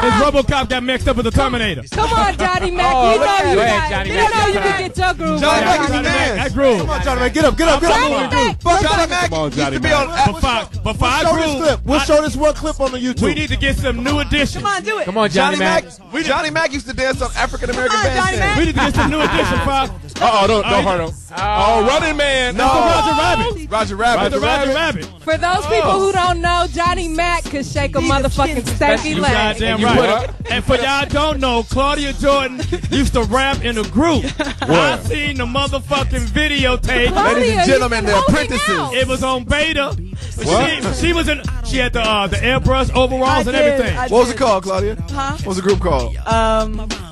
His RoboCop got mixed up with the Terminator. Come on, Johnny Mack. You know you got. You know you can get your groove. Johnny Mack is the Johnny Mack, man. that groove. Come on, Johnny Mack. Get up. Johnny Mack. Johnny Mack Come on, used Johnny to be Mack. on. But for our Show this groove, clip. We'll show this one clip on the YouTube. we need to get some new additions. Come on, do it. Come on, Johnny Mack. Johnny Mack used to dance on African American Come on, Johnny bandstand. We need to get some new additions, Fox. Don't hurt him. Oh, running man. That's the Roger Rabbit. Roger Rabbit. The Roger Rabbit. For those people who don't know, Johnny Mack could shake a motherfucking stanky You leg. goddamn right. And for y'all don't know, Claudia Jordan used to rap in a group. I seen the motherfucking videotape. Claudia, Ladies and gentlemen, you the holding apprentices. out. It was on beta. She was in. She had the airbrush overalls and everything. What was it called, Claudia? Huh? What was the group called?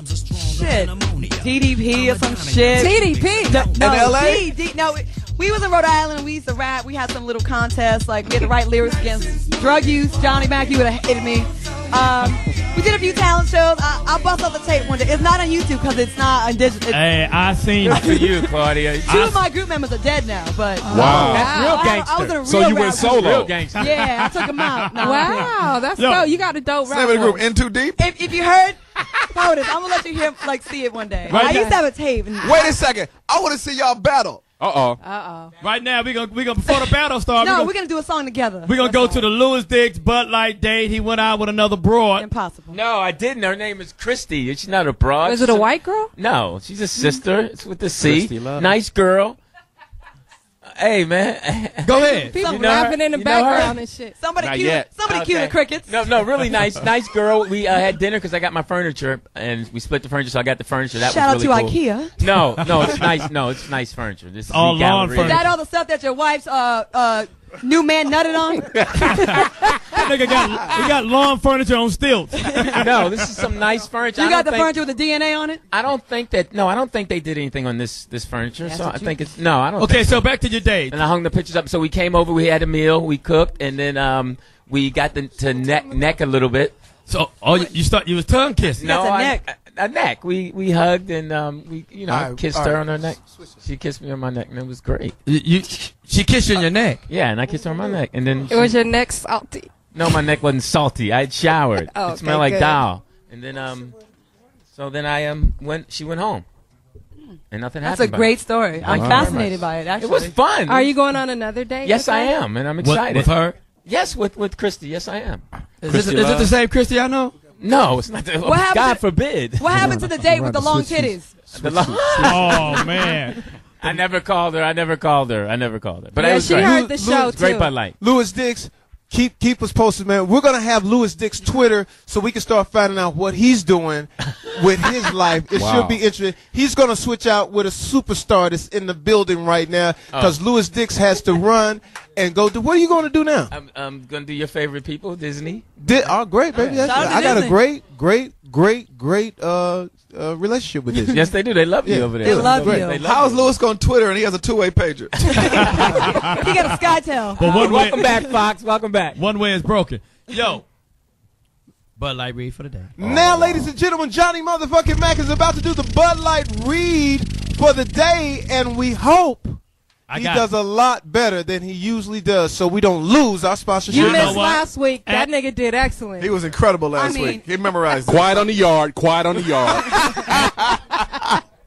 Shit. TDP or some shit. TDP. No, In LA? No, we was in Rhode Island and we used to rap. We had some little contest, like we had to write lyrics against drug use. Johnny Mack, you would have hated me. We did a few talent shows. I'll bust out the tape one day. It's not on YouTube because it's not indigenous. Hey, I seen Good for you, Claudia. Two of my group members are dead now, but Wow. That's real I was gangster. in a real So you went rap solo. Real gangster. group. Yeah, I took them out. No, Wow, that's Yo. dope. You got a dope rap. Name of the group, voice. In Too Deep? If you heard Poetess, I'm gonna let you hear see it one day. Right I now. used to have a tape. And Wait a second. I want to see y'all battle. right now. We gonna before the battle starts. no, we're gonna do a song together. We're gonna go to the Louis Dix Bud Light date. He went out with another broad. Impossible. No, I didn't. Her name is Christy. She's not a broad. Is it a white girl? No, she's a sister. It's with the C. Christy Love. Nice girl. Hey, man. Go ahead. People You know her? rapping in the You know her? background and shit. Somebody Not cute. yet. Somebody Okay. cute at crickets. No, really nice girl. We had dinner because I got my furniture and we split the furniture, so I got the furniture. That Shout out was to really cool. IKEA. No, it's nice. No, it's nice furniture. This is All the lawn gallery. Is that all the stuff that your wife's new man nutted on? That nigga got lawn furniture on stilts. No, this is some nice furniture. You I got don't the think- furniture with the DNA on it? I don't think they did anything on this furniture. That's So what I you- think it's no. I don't. Okay, think so back to your date. And I hung the pictures up. So we came over. We had a meal. We cooked, and then we got to neck a little bit. So you was tongue kissing. No, That's a neck. a neck. We hugged and we kissed all her right. on her neck. She kissed me on my neck, and it was great. She kissed you in your neck. Yeah, and I kissed her on my neck, and then It was your neck salty. no, my neck wasn't salty. I had showered. Oh, It smelled okay, like good. Dow. And then so then I she went home, and nothing That's happened. a great story. I'm Thank you very fascinated much. by it, actually. It was fun. Are you going on another date? Yes, with I her? am, and I'm excited. With her? Yes, with Christy. Yes, I am. Is it the same Christy I know? No, it's not. What happened God to- forbid. What happened to the date with the long titties? Oh man. I never called her. But Yeah, it was she great. heard the show too. Great Bud Light. Louis Dix, keep us posted, man. We're gonna have Louis Dix Twitter so we can start finding out what he's doing with his life. It should be interesting. He's gonna switch out with a superstar that's in the building right now because Louis Dix has to run and go do. What are you gonna do now? I'm gonna do your favorite people, Disney. Great, baby. Shout out to I got a Disney. great relationship with Disney. Yes, they do. They love you over there. They love Great. you. They love How's you. Lewis on Twitter and he has a two-way pager? He got a SkyTel. But Welcome back, Fox. Welcome back. One way is broken. Yo. Bud Light read for the day. Now, ladies and gentlemen, Johnny motherfucking Mack is about to do the Bud Light read for the day, and we hope he does a lot better than he usually does, so we don't lose our sponsorship. You know missed what? last week. That nigga did excellent. He was incredible last I mean- week. He memorized it. Quiet on the yard.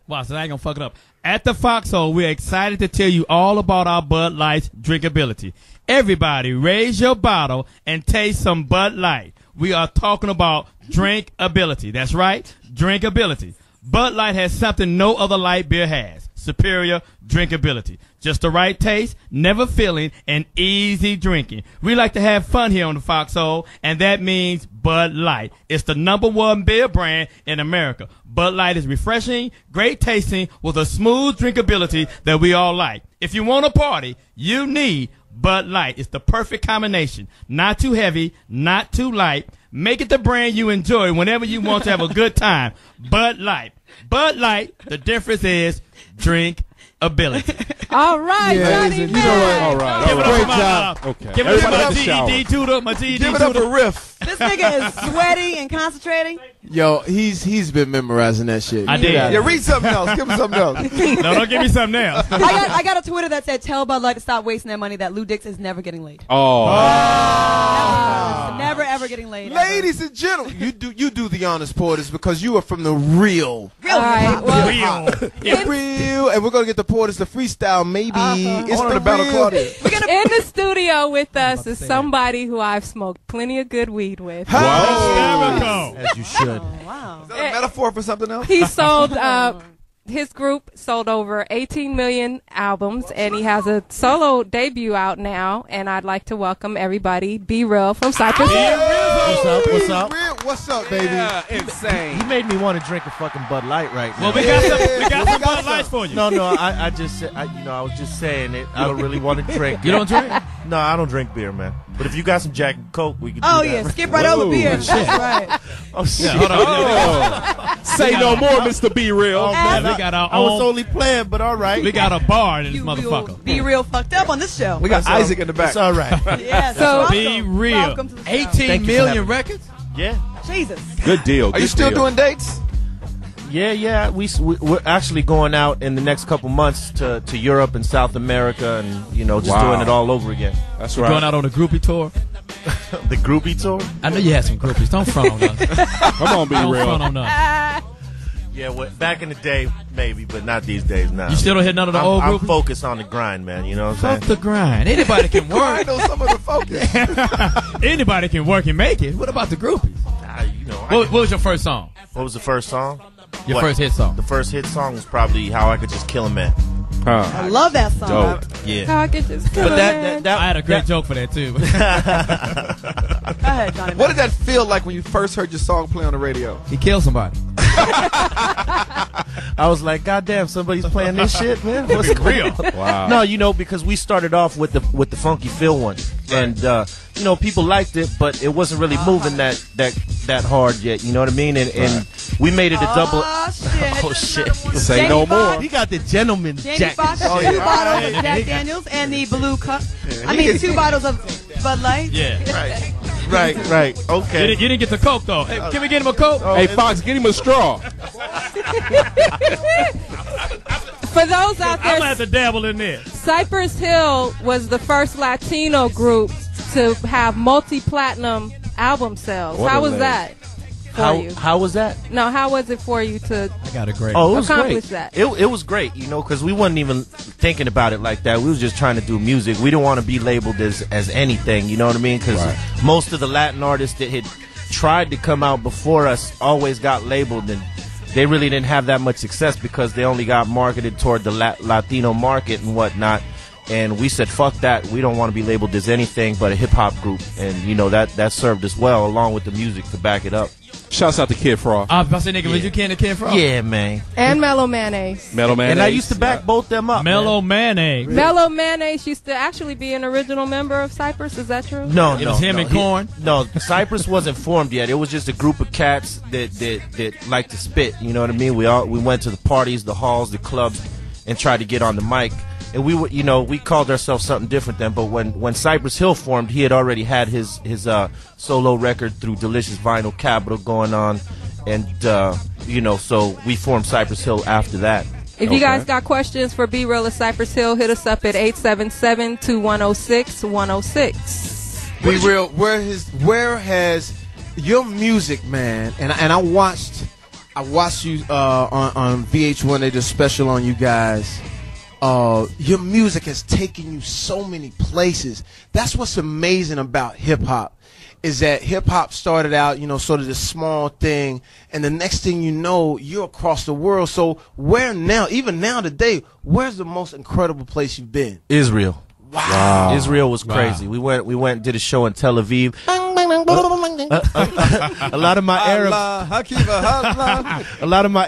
Wow, so I ain't gonna fuck it up. At the Foxxhole, we're excited to tell you all about our Bud Light's drinkability. Everybody, raise your bottle and taste some Bud Light. We are talking about drinkability. That's right, drinkability. Bud Light has something no other light beer has. Superior drinkability. Just the right taste, never filling, and easy drinking. We like to have fun here on the Foxxhole, and that means Bud Light. It's the #1 beer brand in America. Bud Light is refreshing, great tasting, with a smooth drinkability that we all like. If you want a party, you need Bud Light. It's the perfect combination. Not too heavy, not too light. Make it the brand you enjoy whenever you want to have a good time. Bud Light. Bud Light, the difference is drink ability. All right, Johnny You know what? All right. Give it up Great for my, job. Okay. Give it up for Everybody my have a shower. GED tutor. My GED Give it up tutor. for Riff. This nigga is sweaty and concentrating. Yo, he's been memorizing that shit. I did. Yeah, read something else. Give me something else. No, don't give me something else. I got a Twitter that said, "Tell Bud Light to stop wasting their money. That Lou Dix is never getting laid. Never ever getting laid. ever." Ladies and gentlemen, you do the honest Poetess because you are from the real. Real All right, well, Real, and we're gonna get the Poetess to freestyle. Maybe it's I the want to battle real. Claudia. in the studio with us is somebody who I've smoked plenty of good weed with. As you should. Wow. Is that a metaphor for something else? He sold his group sold over 18 million albums, and he has a solo debut out now. And I'd like to welcome everybody, Be Real from Cypress Hill. What's up? What's up, baby? Yeah, insane. He made me want to drink a fucking Bud Light right now. Well, we got some Bud Lights for you. No, I just said, I was just saying it. I don't really want to drink. You don't drink? No, I don't drink beer, man. But if you got some Jack and Coke, we can do Oh that. yeah, skip right over beer. That's right. Oh, shit. Hold on. Say no more, Mr. B Real. Oh, man, we got our I was own. only playing, but all right. We got a bar in this You will motherfucker. be real fucked up on this show. We got Isaac in the back. It's all right. Yeah, So welcome. Be real. Welcome to the show. 18 Thank you for million having me. records? Yeah. Jesus. Good deal. Are you still doing dates? Yeah. We're actually going out in the next couple months to Europe and South America, and just Wow. doing it all over again. That's We're right. going out on a groupie tour. The groupie tour. I know you had some groupies. Don't front on us. Come on, Be Don't Real. front on us. Yeah, back in the day, maybe, but not these days now. You still don't hit none of the old I'm groupies? focused on the grind, man. You know what I'm Fuck saying? the grind. Anybody can I work. know some of the focus. Anybody can work and make it. What about the groupies? What was your first song? What was the first song? Your first hit song? The first hit song was probably "How I Could Just Kill a Man." I love that song. Dope. Yeah. I could just kill But a man. that I had a great joke for that, too. Go ahead, Johnny. What did that feel like when you first heard your song play on the radio? He killed somebody. I was like, God damn, somebody's playing this shit, man. What's Real. Wow. No, because we started off with the Funky Phil one, and people liked it, but it wasn't really moving that hard yet. You know what I mean? And we made it a double. Oh shit. Oh shit! Say Jamie no Foxx. more. He got the gentleman Jamie Jack. Foxx, Oh, two yeah. bottles of Jack Daniels and the blue cup. I mean, 2 bottles of Bud Light. Yeah. Right. Okay. You didn't get the Coke, though. Hey, can we get him a Coke? Hey, Fox, get him a straw. For those out I'm going to there, have to dabble in this. Cypress Hill was the first Latino group to have multi-platinum album sales. What How a was name. that for you? How was that? No, how was it for you to I got a great Oh, it was accomplish great. that? It was great, because we wasn't even thinking about it like that. We was just trying to do music. We didn't want to be labeled as anything, you know what I mean? Because most of the Latin artists that had tried to come out before us always got labeled, and they really didn't have that much success because they only got marketed toward the Latino market and whatnot. And we said, fuck that. We don't want to be labeled as anything but a hip-hop group. And, that served us well, along with the music to back it up. Shouts out to Kid Frost. I was about to say, nigga, was you Ken Frost? Yeah, man. And Mellow Mayonnaise. Mellow Mayonnaise. And I used to back both them up. Mellow Mayonnaise. Mellow Mayonnaise used to actually be an original member of Cypress. Is that true? No, It was him and Korn? No, Cypress wasn't formed yet. It was just a group of cats that like to spit. You know what I mean? We went to the parties, the halls, the clubs, and tried to get on the mic. And we were, we called ourselves something different then. But when Cypress Hill formed, he had already had his solo record through Delicious Vinyl Capital going on, and so we formed Cypress Hill after that. If you guys got questions for Be Real at Cypress Hill, hit us up at 877-2106-106. Be Real. Where has your music, man? And I watched you on VH1. They did a special on you guys. Your music has taken you so many places. That's what's amazing about hip hop, is that hip hop started out, sort of this small thing, and the next thing you know, you're across the world. So where now, even now today, where's the most incredible place you've been? Israel. Wow. Israel was crazy. We went and did a show in Tel Aviv. A lot of my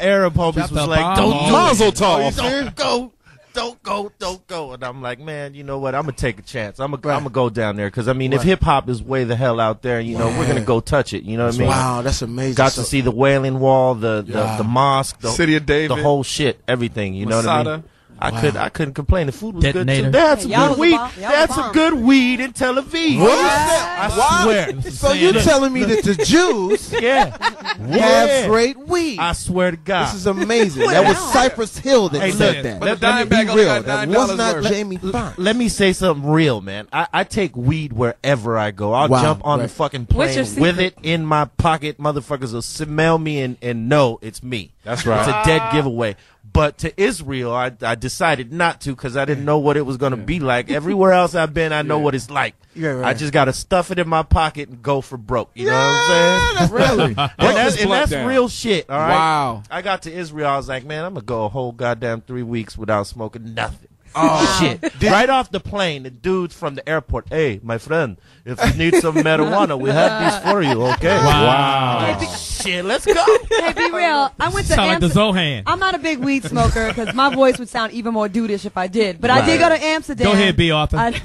Arab homies was like, don't Mazel tov. don't go. And I'm like, man, you know what? I'm gonna take a chance. I'm gonna go down there because I mean, if hip hop is way the hell out there, you know, we're gonna go touch it. You know what I mean? Wow, that's amazing. Got to see the Wailing Wall, the mosque, the City of David, the whole shit, everything. You know what I mean? I couldn't complain. The food was Detonator. good too. They had some good weed. They had some good weed in Tel Aviv. What? I swear. So you're telling me that the Jews have great weed? I swear to God. This is amazing. That was Cypress Hill that said that. But the dime Let me bag be only real. got That $9 was not worth. Jamie Foxx. Let me say something real, man. I take weed wherever I go. I'll jump on the fucking plane with it in my pocket. Motherfuckers will smell me and know it's me. That's right. It's a dead giveaway. But to Israel, I decided not to because I didn't know what it was going to be like. Everywhere else I've been, I know what it's like. I just got to stuff it in my pocket and go for broke. You know what I'm saying? Really? And that's real shit. All right. Wow. I got to Israel. I was like, man, I'm going to go a whole goddamn 3 weeks without smoking nothing. Oh shit! Right off the plane, the dudes from the airport. Hey, my friend, if you need some marijuana, we have these for you. Okay? Wow. Shit, let's go. Hey, be real. I went to Sound like the Zohan. I'm not a big weed smoker because my voice would sound even more dudeish if I did. But I did go to Amsterdam. Go ahead, B. Arthur. But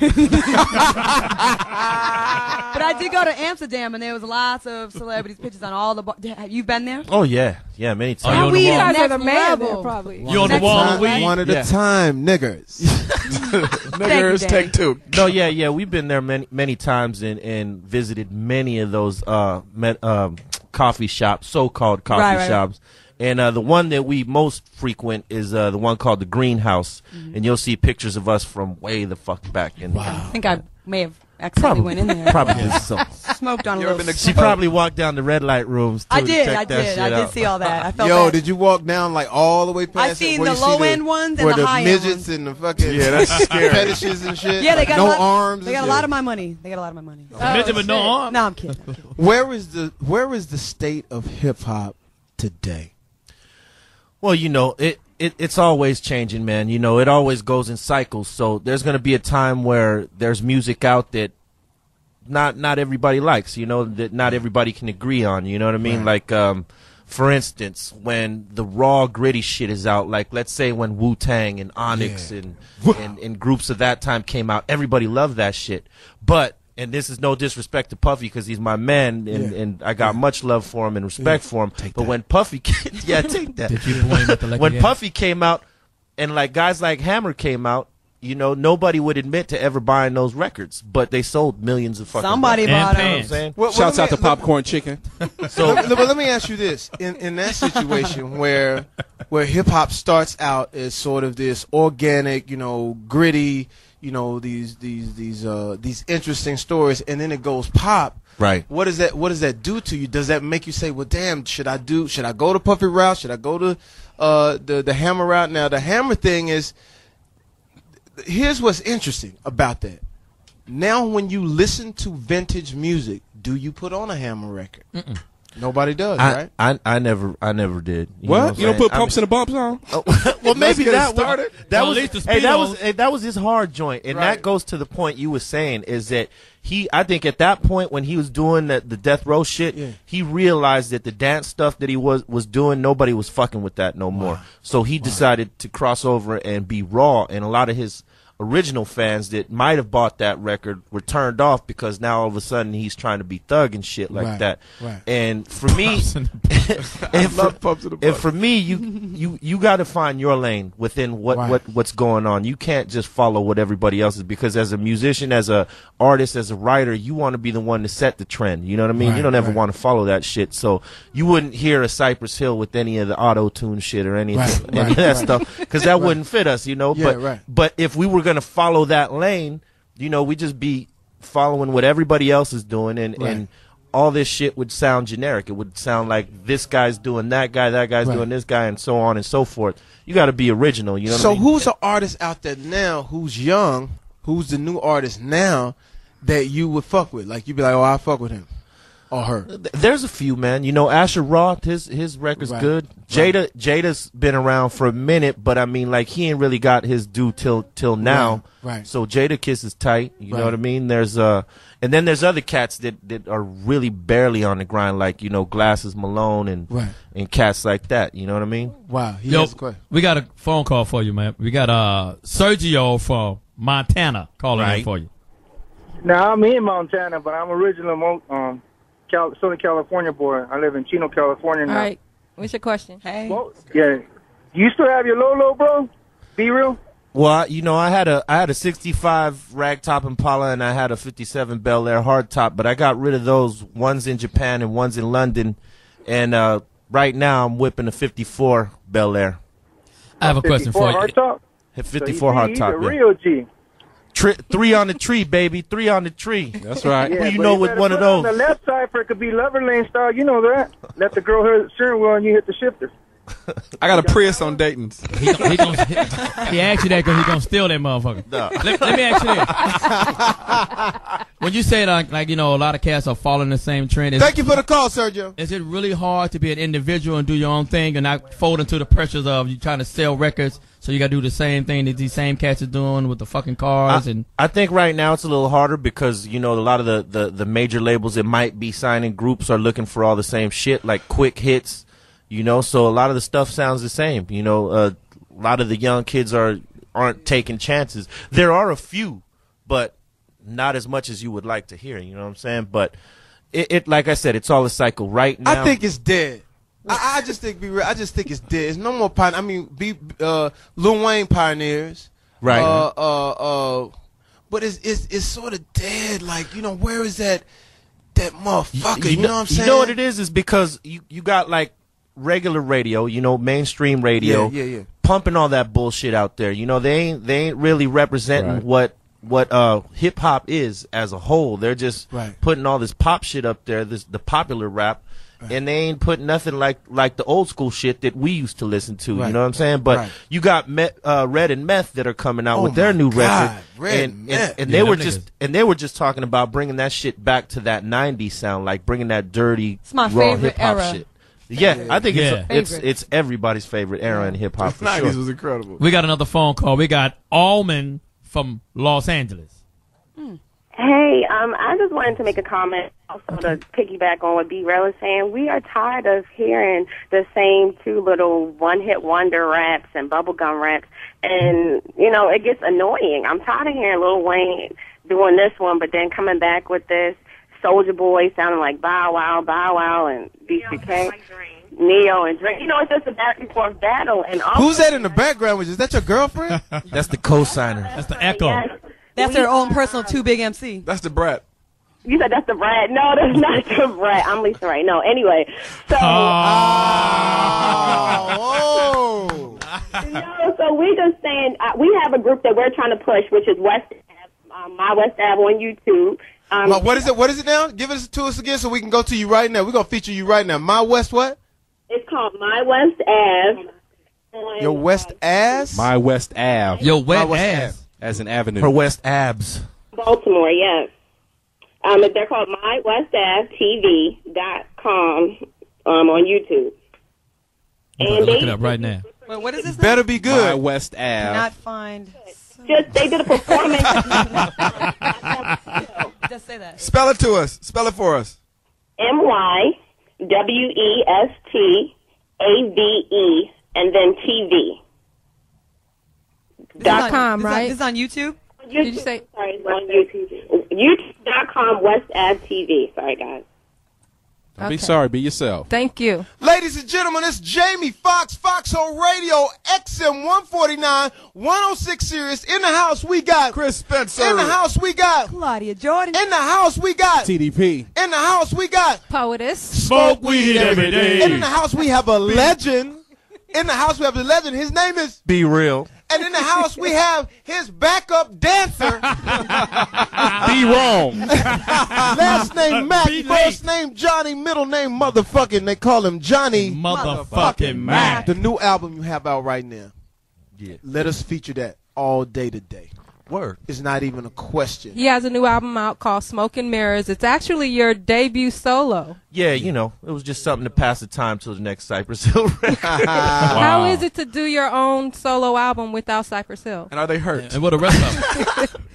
I did go to Amsterdam, and there was lots of celebrities' pictures on all the. Have you been there? Oh yeah, many times. Oh, Weed is Guys are next the man there, level. probably. You on the wall of weed? One at a time, niggers. Niggers, take two. No, yeah, we've been there many times and visited many of those coffee shops, so-called coffee shops. And the one that we most frequent is the one called the Greenhouse, and you'll see pictures of us from way the fuck back. And I think I may have accidentally went in there. Probably so. Smoked on a little. She probably walked down the red light rooms. Too, I to did. check I that did. shit I did out. see all that. I felt Yo, bad. did you walk down like all the way past? I seen where the you see low-end ones and where the high-end midgets ones. and the fucking that's scary. fetishes and shit. Yeah, they got no a lot, arms. They got a lot of my money. They got a lot of my money. Midget with no arm. No, I'm kidding. Where is the state of hip hop today? Well, you know, it's always changing, man. You know, it always goes in cycles. So there's going to be a time where there's music out that not everybody likes, you know, that not everybody can agree on. You know what I mean? Right. Like, for instance, when the raw, gritty shit is out, like let's say when Wu-Tang and Onyx and groups of that time came out, everybody loved that shit. But, and this is no disrespect to Puffy because he's my man and I got much love for him and respect for him. But when Puffy, take that. Did you blame it the when Puffy came out and like guys like Hammer came out, you know, nobody would admit to ever buying those records, but they sold millions of fucking Somebody bought them. You know what I'm saying? Shouts out to Popcorn Chicken. So, but let me ask you this: in that situation where hip hop starts out as sort of this organic, you know, gritty, you know, these interesting stories, and then it goes pop. Right. What does that do to you? Does that make you say, well, damn, should I go to Puffy route? Should I go to the Hammer route? Now the Hammer thing is. Here's what's interesting about that. Now, when you listen to vintage music, do you put on a Hammer record? Nobody does, right? I never did. What? You don't put Pumps and the Bumps on? Oh, well, maybe that was his hard joint, and that goes to the point you were saying is that I think at that point when he was doing the Death Row shit, he realized that the dance stuff that he was doing, nobody was fucking with that no more. So he decided to cross over and be raw, and a lot of his original fans that might have bought that record were turned off because now all of a sudden he's trying to be thug and shit like that. Right. And for me, for me, you got to find your lane within what's going on. You can't just follow what everybody else is, because as a musician, as a artist, as a writer, you want to be the one to set the trend. You know what I mean? You don't ever want to follow that shit. So you wouldn't hear a Cypress Hill with any of the auto-tune shit or anything, any of that stuff, because that wouldn't fit us, you know. But if we were going to follow that lane, you know, we just be following what everybody else is doing, and all this shit would sound generic. It would sound like this guy's doing that guy's doing this guy, and so on and so forth. You got to be original, you know what I mean? So who's an artist out there now who's young, who's the new artist now that you would fuck with? Like, you'd be like, oh, I fuck with him. or her? There's a few, man. You know, Asher Roth, his record's good. Jada's been around for a minute, but I mean, like, he ain't really got his due till now. Right. So Jadakiss is tight. You know what I mean? There's and then there's other cats that are really barely on the grind, like, you know, Glasses Malone and cats like that. You know what I mean? Wow. We got a phone call for you, man. We got Sergio from Montana calling in for you. Now, I'm in Montana, but I'm originally Southern California boy. I live in Chino, California now. All right. What's your question? Hey. Well, yeah. You still have your Lolo, bro? Be real? Well, you know, I had a 65 ragtop Impala and I had a 57 Bel Air hardtop, but I got rid of those. One's in Japan and one's in London, and right now I'm whipping a 54 Bel Air. I have a question for you. Hardtop? 54 hardtop. He's a real G. 3 on the tree, baby. 3 on the tree. That's right. Yeah, Who you know with one of those? On the left side for it could be lover lane style. You know that. Let the girl hit the steering wheel and you hit the shifter. I got a Prius on Dayton's. He asked you that because he's going to steal that motherfucker. No. Let me ask you this. When you say, like, you know, a lot of cats are following the same trend. Thank you for the call, Sergio. Is it really hard to be an individual and do your own thing and not fold into the pressures of you trying to sell records? So you got to do the same thing that these same cats are doing with the fucking cars. I think right now it's a little harder because, you know, a lot of the major labels that might be signing groups are looking for all the same shit, like quick hits, you know. So a lot of the stuff sounds the same. You know, a lot of the young kids aren't taking chances. There are a few, but not as much as you would like to hear. You know what I'm saying? But it like I said, it's all a cycle right now. I think it's dead. I just think I just think it's dead. There's no more pioneers. I mean, Lil Wayne pioneers, right? But it's sort of dead. Like, you know, where is that motherfucker? You know what I'm saying? You know what it is because you got like regular radio, you know, mainstream radio, pumping all that bullshit out there. You know, they ain't really representing what hip hop is as a whole. They're just putting all this pop shit up there, the popular rap. And they ain't put nothing like the old school shit that we used to listen to. You know what I'm saying? But you got Red and Meth that are coming out with their new record, and they were just talking about bringing that shit back to that '90s sound, like bringing that dirty raw hip hop shit. Yeah, I think it's everybody's favorite era in hip hop. The '90s was incredible. We got another phone call. We got Allman from Los Angeles. Hey, I just wanted to make a comment also to piggyback on what B-Rail is saying. We are tired of hearing the same two little one-hit wonder raps and bubblegum raps, and, you know, it gets annoying. I'm tired of hearing Lil Wayne doing this one, but then coming back with this Soulja Boy sounding like Bow Wow, and BCK. Neo and Drake. You know, it's just a back and forth battle. And who's that in the background? Is that your girlfriend? That's the co-signer. That's the echo. Yes. That's their own personal Too Big MC. That's the Brat. You said that's the Brad. No, that's not the Brad. I'm Lisa Ray. No, anyway. So, no, so we just saying, we have a group that we're trying to push, which is West Ave, My West Ave on YouTube. What is it? What is it now? Give it to us again so we can go to you right now. We're going to feature you right now. My West what? It's called My West Ave. Your West Ass? My West Ave. Your West Ass. As an avenue. For West Abs. Baltimore, yes. They're called MyWestAveTV.com on YouTube. And look it up right now. Wait, what is this? Better be good. My West Ave. Not find. They did a performance. Just say that. Spell it to us. Spell it for us. MyWestAve and then TV. .com, right? This is on YouTube? Did you say? Sorry, it's on YouTube. YouTube.com West Ave TV. Sorry, guys. Don't be sorry. Be yourself. Thank you. Ladies and gentlemen, it's Jamie Foxx, Foxxhole Radio, XM 149, 106 Sirius. In the house, we got Chris Spencer. In the house, we got Claudia Jordan. In the house, we got TDP. In the house, we got Poetess. Smoke weed every day. And in the house, we have a legend. In the house, we have a legend. His name is Be Real. And in the house, we have his backup dancer. Be Wrong. Last name Mack, first name Johnny, middle name motherfucking. They call him Johnny Motherfucking Mack. The new album you have out right now. Yeah. Let us feature that all day today. Word. It's not even a question. He has a new album out called Smoke and Mirrors. It's actually your debut solo. Yeah, you know, it was just something to pass the time till the next Cypress Hill record. How is it to do your own solo album without Cypress Hill? And are they hurt? And what the rest of them?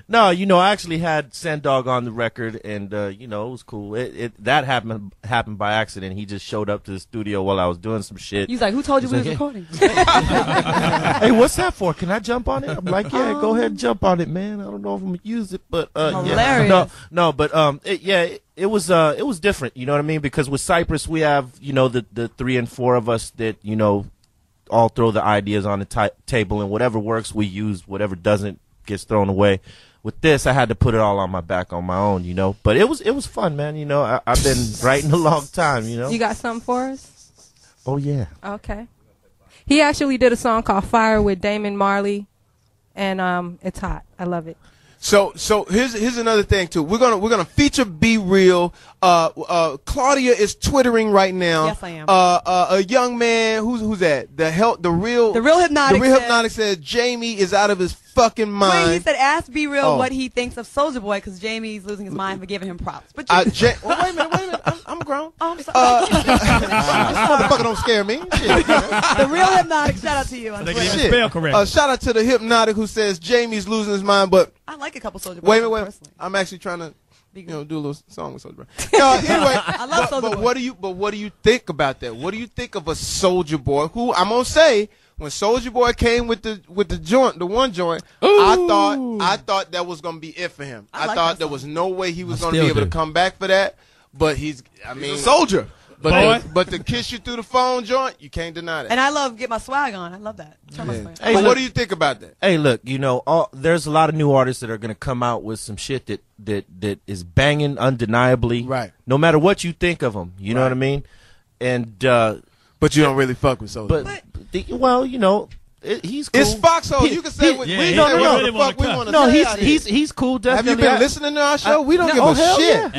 No, you know, I actually had Sandog on the record, and you know, it was cool. That happened by accident. He just showed up to the studio while I was doing some shit. He's like, who told you He's we like, was recording? Hey, what's that for? Can I jump on it? I'm like, yeah, go ahead and jump on it, man. I don't know if I'm gonna use it, but Hilarious. yeah. No, but it was different. You know what I mean? Because with Cypress, we have, you know, the 3 and 4 of us that, you know, all throw the ideas on the table, and whatever works we use, whatever doesn't gets thrown away. With this, I had to put it all on my back on my own, you know. But it was fun, man. You know, I've been writing a long time, you know. You got something for us? Oh yeah. Okay. He actually did a song called Fire with Damon Marley, and it's hot. I love it. So here's another thing too. We're gonna feature Be Real. Claudia is twittering right now. Yes, I am. A young man who's that? The real hypnotic said Jamie is out of his fucking mind. Wait, he said, ask Be Real Oh. what he thinks of Soulja Boy because Jamie's losing his mind for giving him props. But well, wait a minute. I'm grown. Oh, I'm sorry. This motherfucker don't scare me. Shit. The real hypnotic. Shout out to you. On They Twitter. can even spell correct. Shout out to the hypnotic who says Jamie's losing his mind, but I like a couple Soulja Boy. wait. Personally. I'm actually trying to, you know, do a little song with Soulja Boy. Anyway, I love Soulja but Boy. what do you think about that? What do you think of a Soulja Boy who I'm gonna say when Soulja Boy came with the joint, the one joint, I thought that was gonna be it for him. I thought there was no way he was gonna be able to come back for that. But he's a soldier. But the kiss you through the phone joint, you can't deny that. And I love Get My Swag On. I love that. Turn my swag on. Hey, but what do you think about that? Hey, look, you know, there's a lot of new artists that are going to come out with some shit that is banging undeniably. Right. No matter what you think of them, you know what I mean? And but you don't really fuck with Soulja. Well, you know, he's cool. It's Foxxhole. You can say what we want to fuck. No, he's cool. Definitely. Have you been listening to our show? We don't give a shit.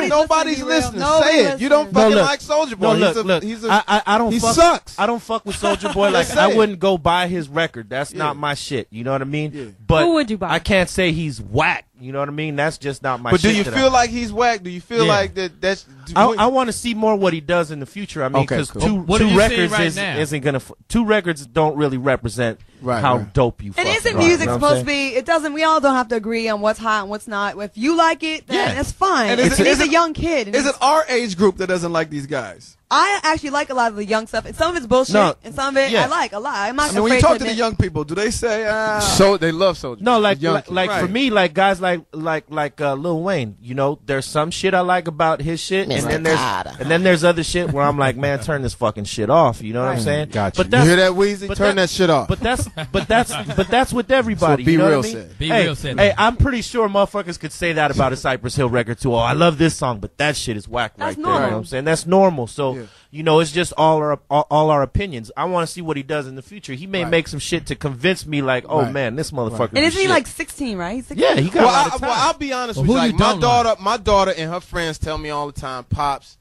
Nobody's listening. Say it. You don't fucking like Soulja Boy. He sucks. I don't fuck with Soulja Boy. Like I wouldn't go buy his record. That's not my shit. You know what I mean? Yeah. But who would you buy? I can't say he's whack. You know what I mean? That's just not my But shit. do you feel like he's whack? Do you feel like that's? I want to see more what he does in the future. I mean, because two records isn't gonna. 2 records don't really represent how dope you. And isn't music supposed to be? It doesn't. We all don't have to agree on what's hot and what's not. If you like it, then it's fine. And he's a young kid. Is it our age group that doesn't like these guys? I actually like a lot of the young stuff, and some of it's bullshit, and some of it I like a lot. I'm not when you talk to the young people, do they say? So they love Soulja. No, like for me, like guys like Lil Wayne. You know, there's some shit I like about his shit, and then there's other shit where I'm like, man, turn this fucking shit off. You know what I'm saying? Gotcha. But you hear that, Weezy? Turn that shit off. But that's with everybody. So you know Real what I mean? said. Be Real said. Hey, I'm pretty sure motherfuckers could say that about a Cypress Hill record too. Oh, I love this song, but that shit is whack right there. You know what I'm saying? That's normal. So. You know, it's just all our opinions. I want to see what he does in the future. He may make some shit to convince me, like, oh man, this motherfucker. And isn't he like 16, right? He's 16. Yeah, he got a lot of time. Well, I'll be honest with you. Like my daughter and her friends tell me all the time, Pops,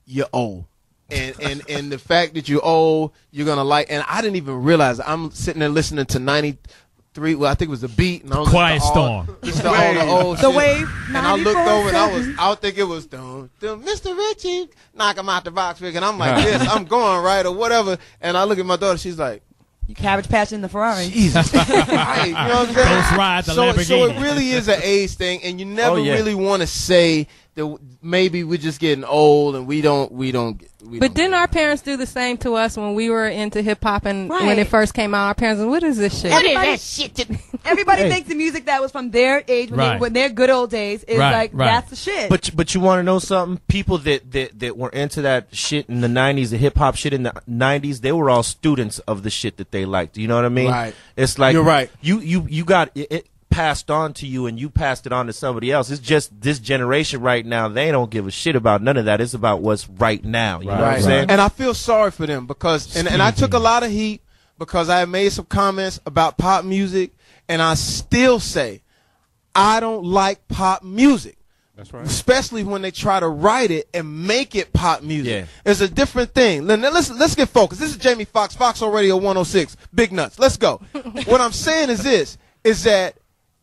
you're old. And the fact that you're old, you're gonna like. And I didn't even realize I'm sitting there listening to 93. Well, I think it was the beat. And I was Quiet Storm. All the old shit. Wave. And I looked over and I would think it was Mr. Richie, knock him out the box, and I'm like this, I'm going right or whatever. And I look at my daughter, she's like, you cabbage patch in the Ferrari. Jesus. Right, you know what I'm saying? Ghost ride the Lamborghini. So it really is an age thing, and you never really want to say that maybe we're just getting old and we don't. But didn't our parents do the same to us when we were into hip hop and when it first came out? Our parents were, what is this shit? Everybody thinks the music that was from their age when their good old days is that's the shit. But you want to know something? People that were into that shit in the 90s, the hip hop shit in the 90s, they were all students of the shit that they liked. You know what I mean? Right. It's like you're right. You got it passed on to you and you passed it on to somebody else. It's just this generation right now, they don't give a shit about none of that. It's about what's right now. You know what I'm saying? And I feel sorry for them because and I took a lot of heat because I made some comments about pop music, and I still say I don't like pop music. That's right. Especially when they try to write it and make it pop music. Yeah. It's a different thing. Let's get focused. This is Jamie Foxx, Foxxhole Radio 106. Big nuts. Let's go. What I'm saying is this. is that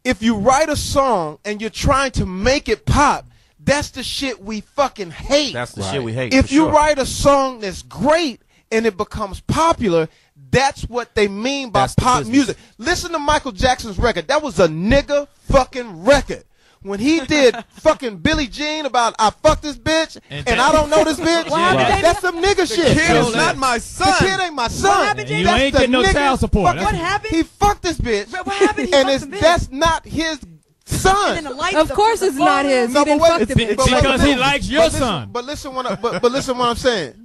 if you write a song and you're trying to make it pop, that's the shit we fucking hate. That's the shit we hate. If you sure. write a song that's great and it becomes popular, that's what they mean by pop music. Listen to Michael Jackson's record. That was a nigga fucking record. When he did fucking Billie Jean about I fucked this bitch and I don't know this bitch, that's some nigga shit. The kid is not my son. The kid ain't my son. What happened, Jamie? You ain't getting no child support. What happened? He fucked this bitch. What happened? And that's not his son. Of course it's not his. No, He didn't but fuck wait, the bitch. Because he likes your son. But listen what I'm saying.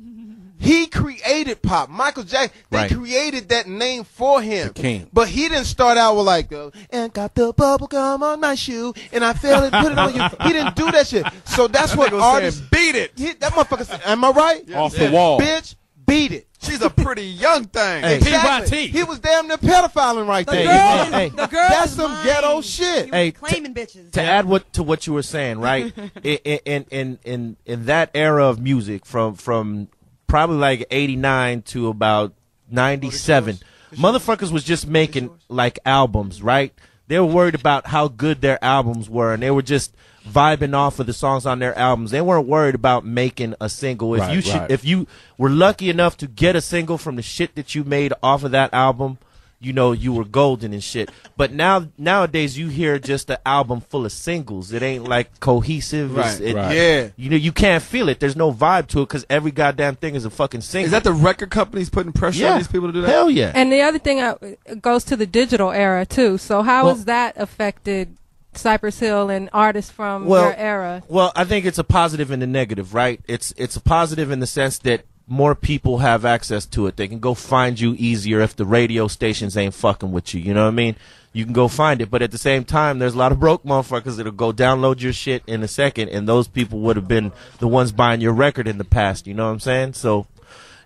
He created pop. Michael Jackson, they created that name for him. The king. But he didn't start out with like, and got the bubble gum on my shoe, and I felt it, put it on you. He didn't do that shit. So that's what artists beat it. That motherfucker said, am I right? Off the wall. Bitch, beat it. She's a pretty young thing. Exactly. He was damn near pedophiling right there. The girl That's is some mine. ghetto shit. Hey, claiming bitches. To add to what you were saying, right? in that era of music, from probably like 89 to about 97, motherfuckers was just making like albums, right? They were worried about how good their albums were, and they were just vibing off of the songs on their albums. They weren't worried about making a single. If you were lucky enough to get a single from the shit that you made off of that album, you know, you were golden and shit. But nowadays you hear just an album full of singles. It ain't like cohesive. Yeah. You know, you can't feel it. There's no vibe to it because every goddamn thing is a fucking single. Is that the record companies putting pressure on these people to do that? Hell yeah. And the other thing goes to the digital era too. So how has that affected Cypress Hill and artists from your era? Well, I think it's a positive and a negative, right? It's a positive in the sense that more people have access to it. They can go find you easier if the radio stations ain't fucking with you. You know what I mean? You can go find it. But at the same time, there's a lot of broke motherfuckers that'll go download your shit in a second, and those people would have been the ones buying your record in the past. You know what I'm saying? So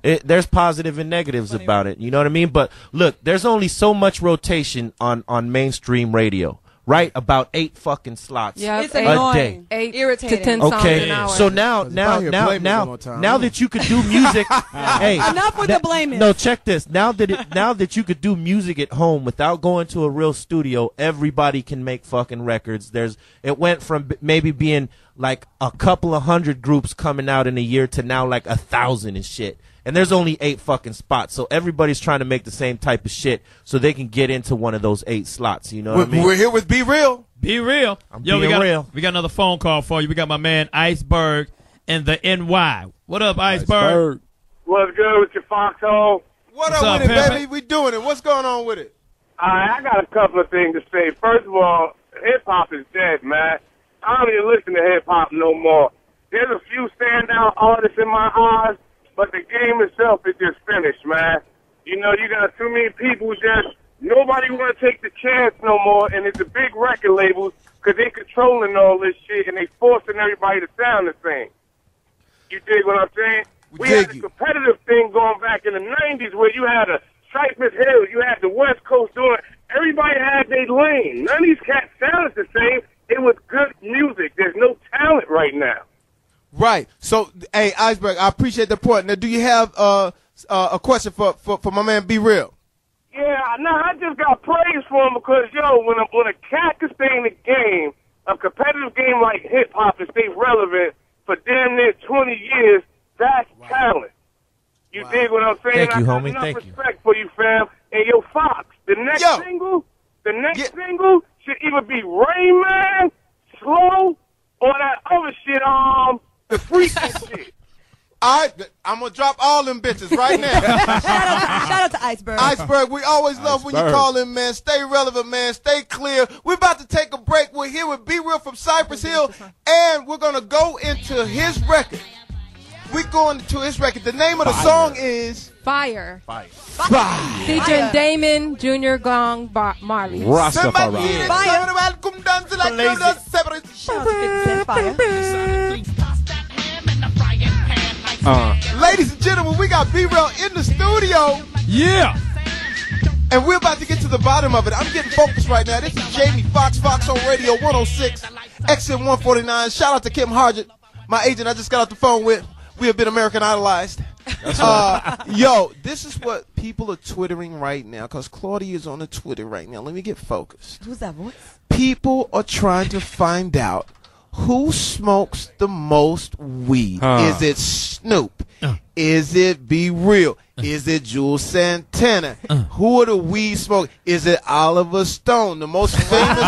there's positive and negatives about it. You know what I mean? But look, there's only so much rotation on mainstream radio. Right, about 8 fucking slots it's a annoying. day. 8 irritating. to 10 songs an hour. So now that you could do music, hey, enough with the blaming. No, check this. Now that you could do music at home without going to a real studio, everybody can make fucking records. It went from maybe being like a couple of hundred groups coming out in a year to now like 1,000 and shit. And there's only 8 fucking spots, so everybody's trying to make the same type of shit so they can get into one of those 8 slots. You know what I mean? We're here with Be Real. Be real. We got another phone call for you. We got my man Iceberg in the NY. What up, Iceberg? What's good with your Foxxhole? What's up with it, baby? We doing it. What's going on with it? I got a couple of things to say. First of all, hip-hop is dead, man. I don't even listen to hip-hop no more. There's a few standout artists in my eyes, but the game itself is just finished, man. You know, you got too many people nobody want to take the chance no more, and it's the big record labels because they controlling all this shit, and they forcing everybody to sound the same. You dig what I'm saying? We had a competitive thing going back in the 90s where you had a Cypress Hill, you had the West Coast doing it. Everybody had their lane. None of these cats sounded the same. It was good music. There's no talent right now. Right. So, hey, Iceberg, I appreciate the point. Now, do you have a question for my man Be Real? Yeah, no, I just got praise for him because, when a cat can stay in the game, a competitive game like hip-hop and stay relevant for damn near 20 years, that's talent. You dig what I'm saying? Thank you, homie. I got enough Thank respect for you, fam. And yo, Fox, the next single should either be Rain Man, Slow, or that other shit, the freaking shit. All right, I'm going to drop all them bitches right now. Shout out to Iceberg. Iceberg, we always love when you call in, man. Stay relevant, man. Stay clear. We're about to take a break. We're here with Be Real from Cypress Hill, and we're going to go into his record. We're going to his record. The name of the song is Fire. Fire. Featuring Damon, Junior Gong, Marley. Rastafari. Ladies and gentlemen, we got Be Real in the studio. Yeah. And we're about to get to the bottom of it. I'm getting focused right now. This is Jamie Foxx, Foxxhole Radio 106, XM 149. Shout out to Kim Hargett, my agent I just got off the phone with. We have been American idolized. Yo, this is what people are twittering right now, because Claudia is on the Twitter right now. Let me get focused. Who's that voice? People are trying to find out who smokes the most weed. Is it Snoop? Is it Be Real? Is it Jules Santana? Who are the weed smokers? Is it Oliver Stone, the most famous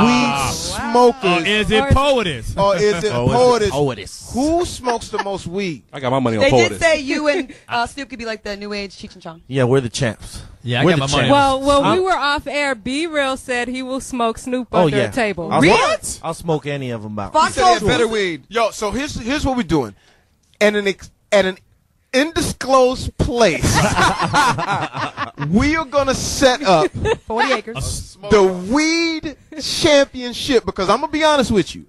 weed smokers? Or is it Poetess? Or is it Poetess? Who smokes the most weed? I got my money on They Poetess. did say you and Snoop could be like the new age Cheech and Chong. Yeah, we're the champs. Yeah, I We're got my the money. champs. Well, we were off air. Be Real said he will smoke Snoop under a table. I'll smoke any of them out. Foxxhole better weed. Yo, so here's what we're doing. At an undisclosed place, we are gonna set up 40 acres. the weed championship, because I'm gonna be honest with you.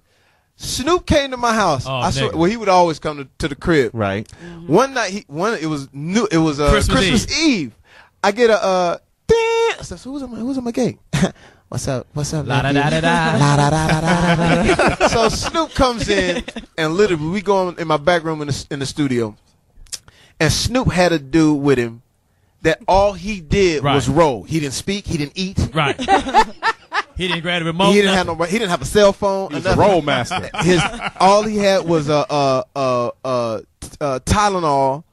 Snoop came to my house. I swear, well, he would always come to the crib. Right. One night, it was Christmas Eve. I get a ding. I said, so who's on my gate? What's up? La da da da da. La da da da da da. So Snoop comes in, and literally we go in my back room in the studio, and Snoop had a dude with him that all he did was roll. He didn't speak. He didn't eat. Right. He didn't grab the remote. He didn't have a cell phone. He's a roll master. All he had was Tylenol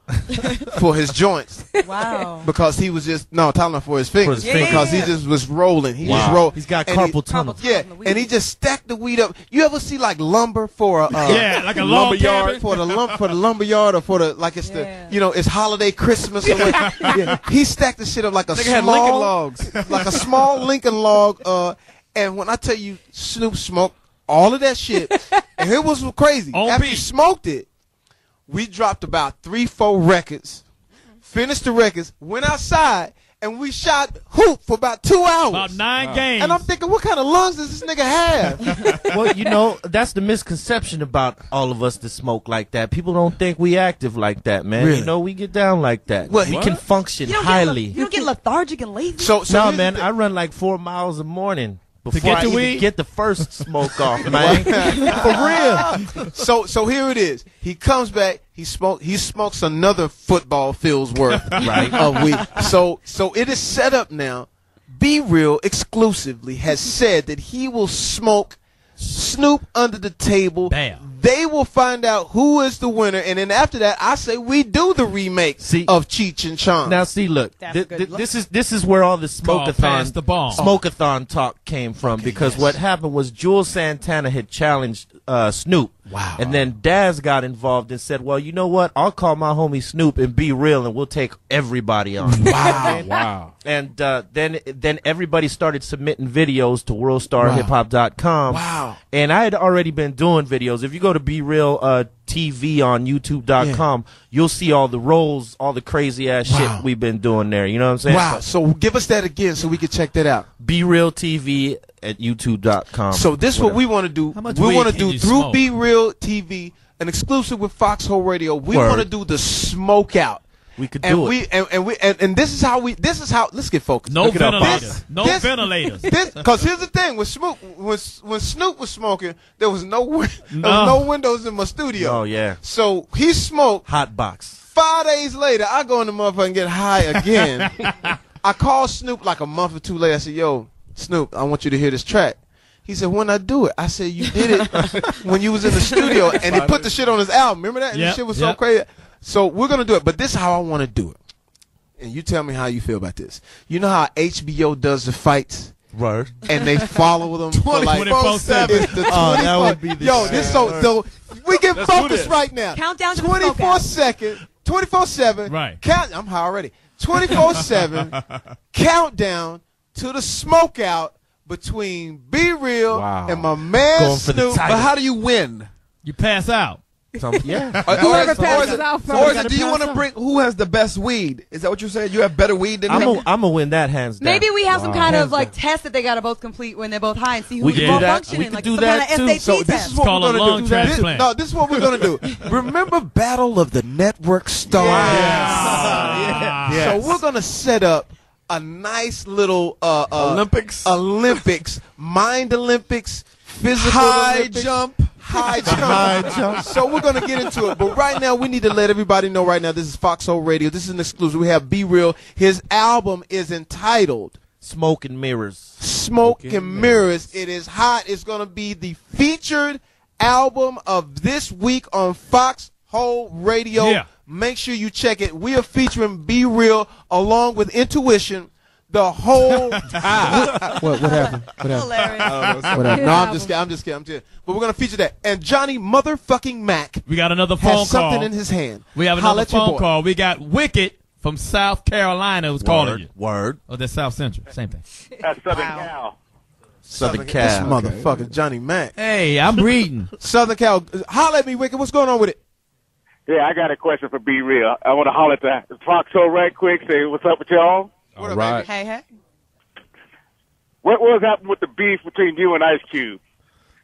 for his joints. Wow. Because he was just Tylenol for his fingers. Because he just was rolling. He just rolled. He's got carpal tunnel. Yeah, and he just stacked the weed up. You ever see like lumber for a like a lumber yard for the lumber yard, or for the it's holiday Christmas or what. Yeah. He stacked the shit up like a Nigga had Lincoln logs. like a small Lincoln log. And when I tell you Snoop smoked all of that shit, and it was crazy. After he smoked it, we dropped about 3-4 records, finished the records, went outside, and we shot hoop for about 2 hours. About 9 games. And I'm thinking, what kind of lungs does this nigga have? Well, that's the misconception about all of us that smoke like that. People don't think we active like that, man. Really? We get down like that. What? We can function highly. You don't get lethargic and lazy. No, man, I run like 4 miles a morning. Before get I the even weed? get the first smoke off, man. For real. So here it is. He comes back. He smokes another football field's worth of weed. So it is set up now. Be Real exclusively has said that he will smoke Snoop under the table. Bam. They will find out who is the winner, and then after that, I say we do the remake of Cheech and Chong. Now, see, look, this is where all the smoke-a-thon talk came from, because what happened was Jules Santana had challenged Snoop. Wow. And then Daz got involved and said, well, you know what? I'll call my homie Snoop and Be Real, and we'll take everybody on. Wow. And then everybody started submitting videos to worldstarhiphop.com. Wow. And I had already been doing videos. If you go to Be Real TV on youtube.com, you'll see all the rolls, all the crazy ass shit we've been doing there. You know what I'm saying? Wow. So give us that again so we can check that out. Be Real TV at youtube.com. So this is what we want to do. We want to do through Be Real TV, an exclusive with Foxxhole Radio. We want to do the smoke out. We could do it. And this is how let's get focused. No ventilators. Ventilators. Because here's the thing, when Snoop was smoking, there was no windows in my studio. Oh yeah. So he smoked hot box. 5 days later, I go in the motherfucker and get high again. I called Snoop like a month or two later. I said, yo, Snoop, I want you to hear this track. He said, when I do it. I said, you did it when you was in the studio. And he put the shit on his album. Remember that? And the shit was so crazy. So we're going to do it. But this is how I want to do it. And you tell me how you feel about this. You know how HBO does the fights? Right. And they follow them for like 24/7. That would be the this so we get focused right now. Countdown to 24/7. Right. I'm high already. 24/7 countdown to the smoke out between Be Real and my man Snoop. But how do you win? You pass out. Whoever passes out first. Or is it, do you want to bring who has the best weed? Is that what you're saying? You have better weed than him? I'm gonna win that hands down. Maybe we have some kind of like test that they gotta both complete when they're both high and see who's more functioning. We like do some that kind too. of SAT So this test. is what we're lung gonna do. transplant. No, this is what we're gonna do. Remember Battle of the Network Stars? Yes. So we're gonna set up a nice little Olympics, Mind Olympics, physical high Olympics, jump, high jump. So we're gonna get into it, but right now we need to let everybody know. Right now, this is Foxxhole Radio. This is an exclusive. We have Be Real. His album is entitled Smoke and Mirrors. Smoke and Mirrors. It is hot. It's gonna be the featured album of this week on Foxxhole Radio. Yeah. Make sure you check it. We are featuring Be Real along with Intuition. The whole What happened? What happened? What happened? No, I'm just kidding. But we're gonna feature that. And Johnny motherfucking Mack. We got another phone has call. something in his hand. We have Holla another at your phone boy. call. We got Wicked from South Carolina who's calling you. Word. Oh, that's South Central. Same thing. That's Southern Cal. Southern This Cal. motherfucker, Johnny Mack. Hey, I'm reading. Southern Cal. Holla at me, Wicked. What's going on with it? Yeah, I got a question for Be Real. I want to holler at the Foxxhole right quick. Say what's up with y'all. All right. Hey, hey. What was happening with the beef between you and Ice Cube?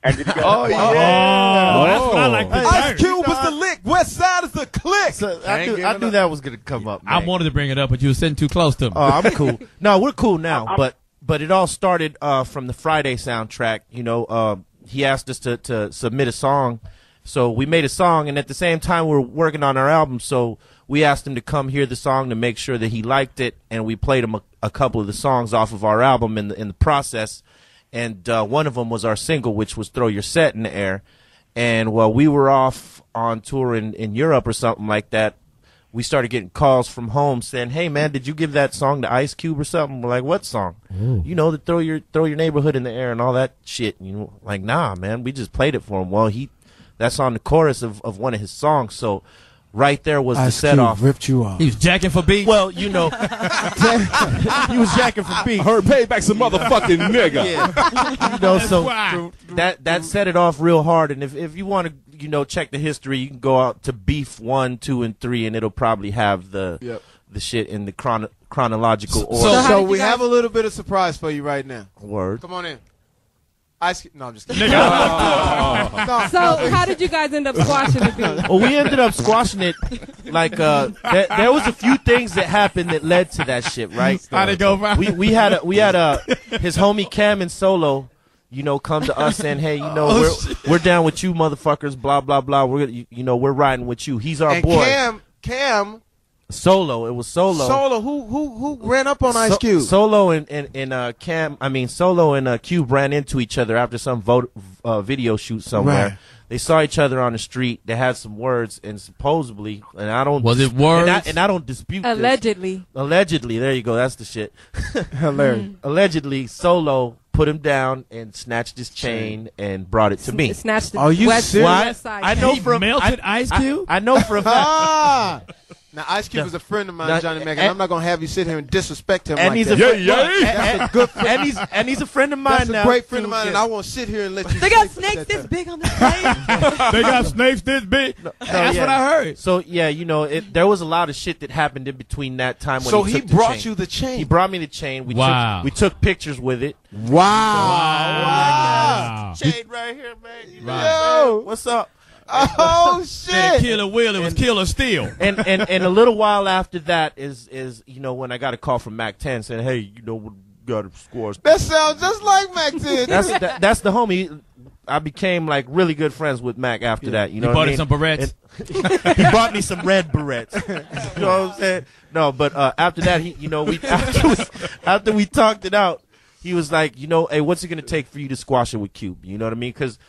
And did you guys Oh, that's what I like to Ice hear. Cube was the lick. West Side is the click. I knew that was gonna come up. I man. wanted to bring it up, but you were sitting too close to me. Oh, I'm cool. No, we're cool now. But it all started from the Friday soundtrack. You know, he asked us to submit a song, so we made a song, and at the same time we're working on our album. So we asked him to come hear the song to make sure that he liked it, and we played him a couple of the songs off of our album in the process. And one of them was our single, which was "Throw Your Set in the Air." And while we were off on tour in Europe or something like that, we started getting calls from home saying, "Hey man, did you give that song to Ice Cube or something?" We're like, "What song?" Ooh. You know, the throw your neighborhood in the air and all that shit. You know, like, nah, man, we just played it for him. Well, that's on the chorus of one of his songs. So right there was the Ice set Cube off. ripped you off. He was jacking for beats. Well, you know, he was jacking for beats. I heard payback some motherfucking nigga. Yeah. You know, so why. that set it off real hard. And if you want to, you know, check the history, you can go out to Beef 1, 2, and 3, and it'll probably have the shit in the chronological order. So we have a little bit of surprise for you right now. Word. Come on in. Ice Cube. No, I'm just kidding. So how did you guys end up squashing the beat? Well, we ended up squashing it. Like there was a few things that happened that led to that shit, right? How'd it go, bro? We had his homie Cam and Solo, you know, come to us and, hey, you know, we're down with you motherfuckers, blah blah blah. We're riding with you. He's our And boy. Cam. Solo. It was Solo. Solo. Who ran up on Ice Cube? Solo and Cam. I mean, Solo and Cube ran into each other after some video shoot somewhere. Right. They saw each other on the street. They had some words, and supposedly, and I don't. Was it words? And I don't dispute this. Allegedly. Allegedly, there you go. That's the shit. Hilarious. Allegedly, Solo put him down and snatched his chain and brought it to me. Snatched the Are you West serious? West Side. I know He from melted Ice Cube? I know for a fact. Now, Ice Cube is a friend of mine, Now, Johnny Mack, and I'm not going to have you sit here and disrespect him And like he's that. a That's a good friend. and he's a friend of mine That's now. a great friend of too. mine, and I won't sit here and let you They got say snakes that. this big on this plane. They got snakes this big. That's what I heard. So yeah, you know, there was a lot of shit that happened in between that time when So he he took the brought chain. you the chain. He brought me the chain. Wow. We took pictures with it. Wow. Chain right here, man. Right. Yo, What's up? oh Said shit! Killer Will, it was Killer Steel. And a little while after that is you know, when I got a call from Mack 10 saying, hey, you know, we got to score. That sounds just like Mac did. That's the homie. I became like really good friends with Mac after that. You know, You what bought I him mean? some berets? And he bought me some red berets. You know what I'm saying? No, but after that, he, you know, after we talked it out, he was like, you know, hey, what's it gonna take for you to squash it with Cube? You know what I mean? Because,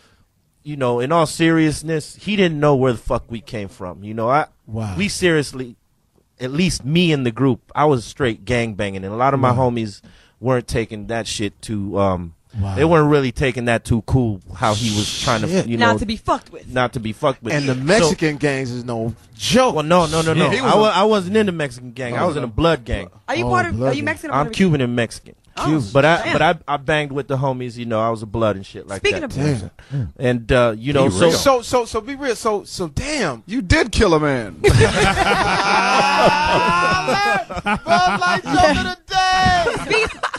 you know, in all seriousness, he didn't know where the fuck we came from. You know, we seriously, at least me and the group, I was straight gangbanging, and a lot of my homies weren't taking that shit too. They weren't really taking that too cool. How he was trying to, you know, Not to be fucked with. not to be fucked with. And the Mexican gangs is no joke. Well, no. Yeah, I wasn't in the Mexican gang. I was in a blood gang. Are you part of? Are you Mexican? Or I'm Cuban and Mexican. Oh, But damn. I banged with the homies. You know, I was a blood and shit like Speaking that. of And you know, So be real. So damn. You did kill a man. Bud Light joke of the day.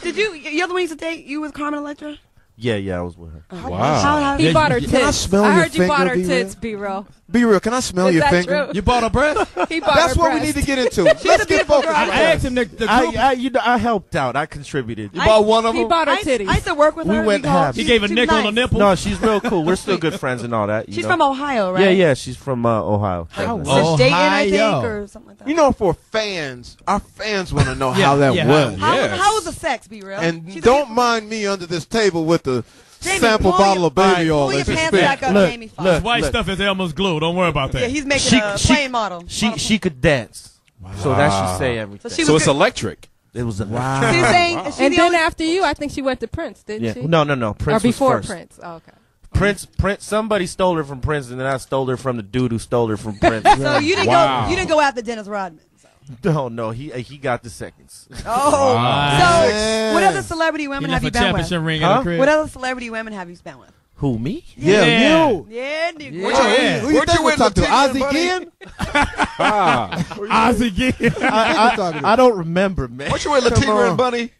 Did you're the one who used to date you with Carmen Electra? Yeah, I was with her. Wow. He bought her Can I tits. smell I your heard you bought her finger, tits, B-Real. Be real. Can I smell Is your that finger? true? You bought her breast? He bought That's her what we breast. need to get into. Let's get focused. I asked him the group. I helped out. I contributed. You bought one of He them? bought her I titties. used to work with We her. went half. He gave a she was nickel on the nice. nipple. No, she's real cool. We're still good friends and all that. She's from Ohio, right? Yeah, she's from Ohio. Definitely. Since Dayton, I think, Ohio. or something like that. You know, for fans, our fans want to know how that was. How was the sex, be real? And don't mind me under this table with the Jamie, sample pull bottle your- of baby oil. pull your as you pants speak. back up, Jamie Foxx. This white stuff is Elmer's glue. Don't worry about that. Yeah, he's making a plane model. She could dance. So that should say everything. So she was So it's good. electric. It was a Wow. So you're saying, is she And the then only- after you, I think she went to Prince, didn't she? No. Prince Or before was first. Prince. Oh, okay. Prince. Somebody stole her from Prince, and then I stole her from the dude who stole her from Prince. So you didn't Wow. go. You didn't go after Dennis Rodman. So. No, he got the seconds. Oh, Wow. so what other celebrity women He have left you a been with? championship ring at the crib. What other celebrity women have you been with? Who, me? Yeah, you. Yeah, nigga. Yeah. Who you think we're talking to? Ozzy again? Ozzy again. I don't remember, man. What you with, Latina and Bunny?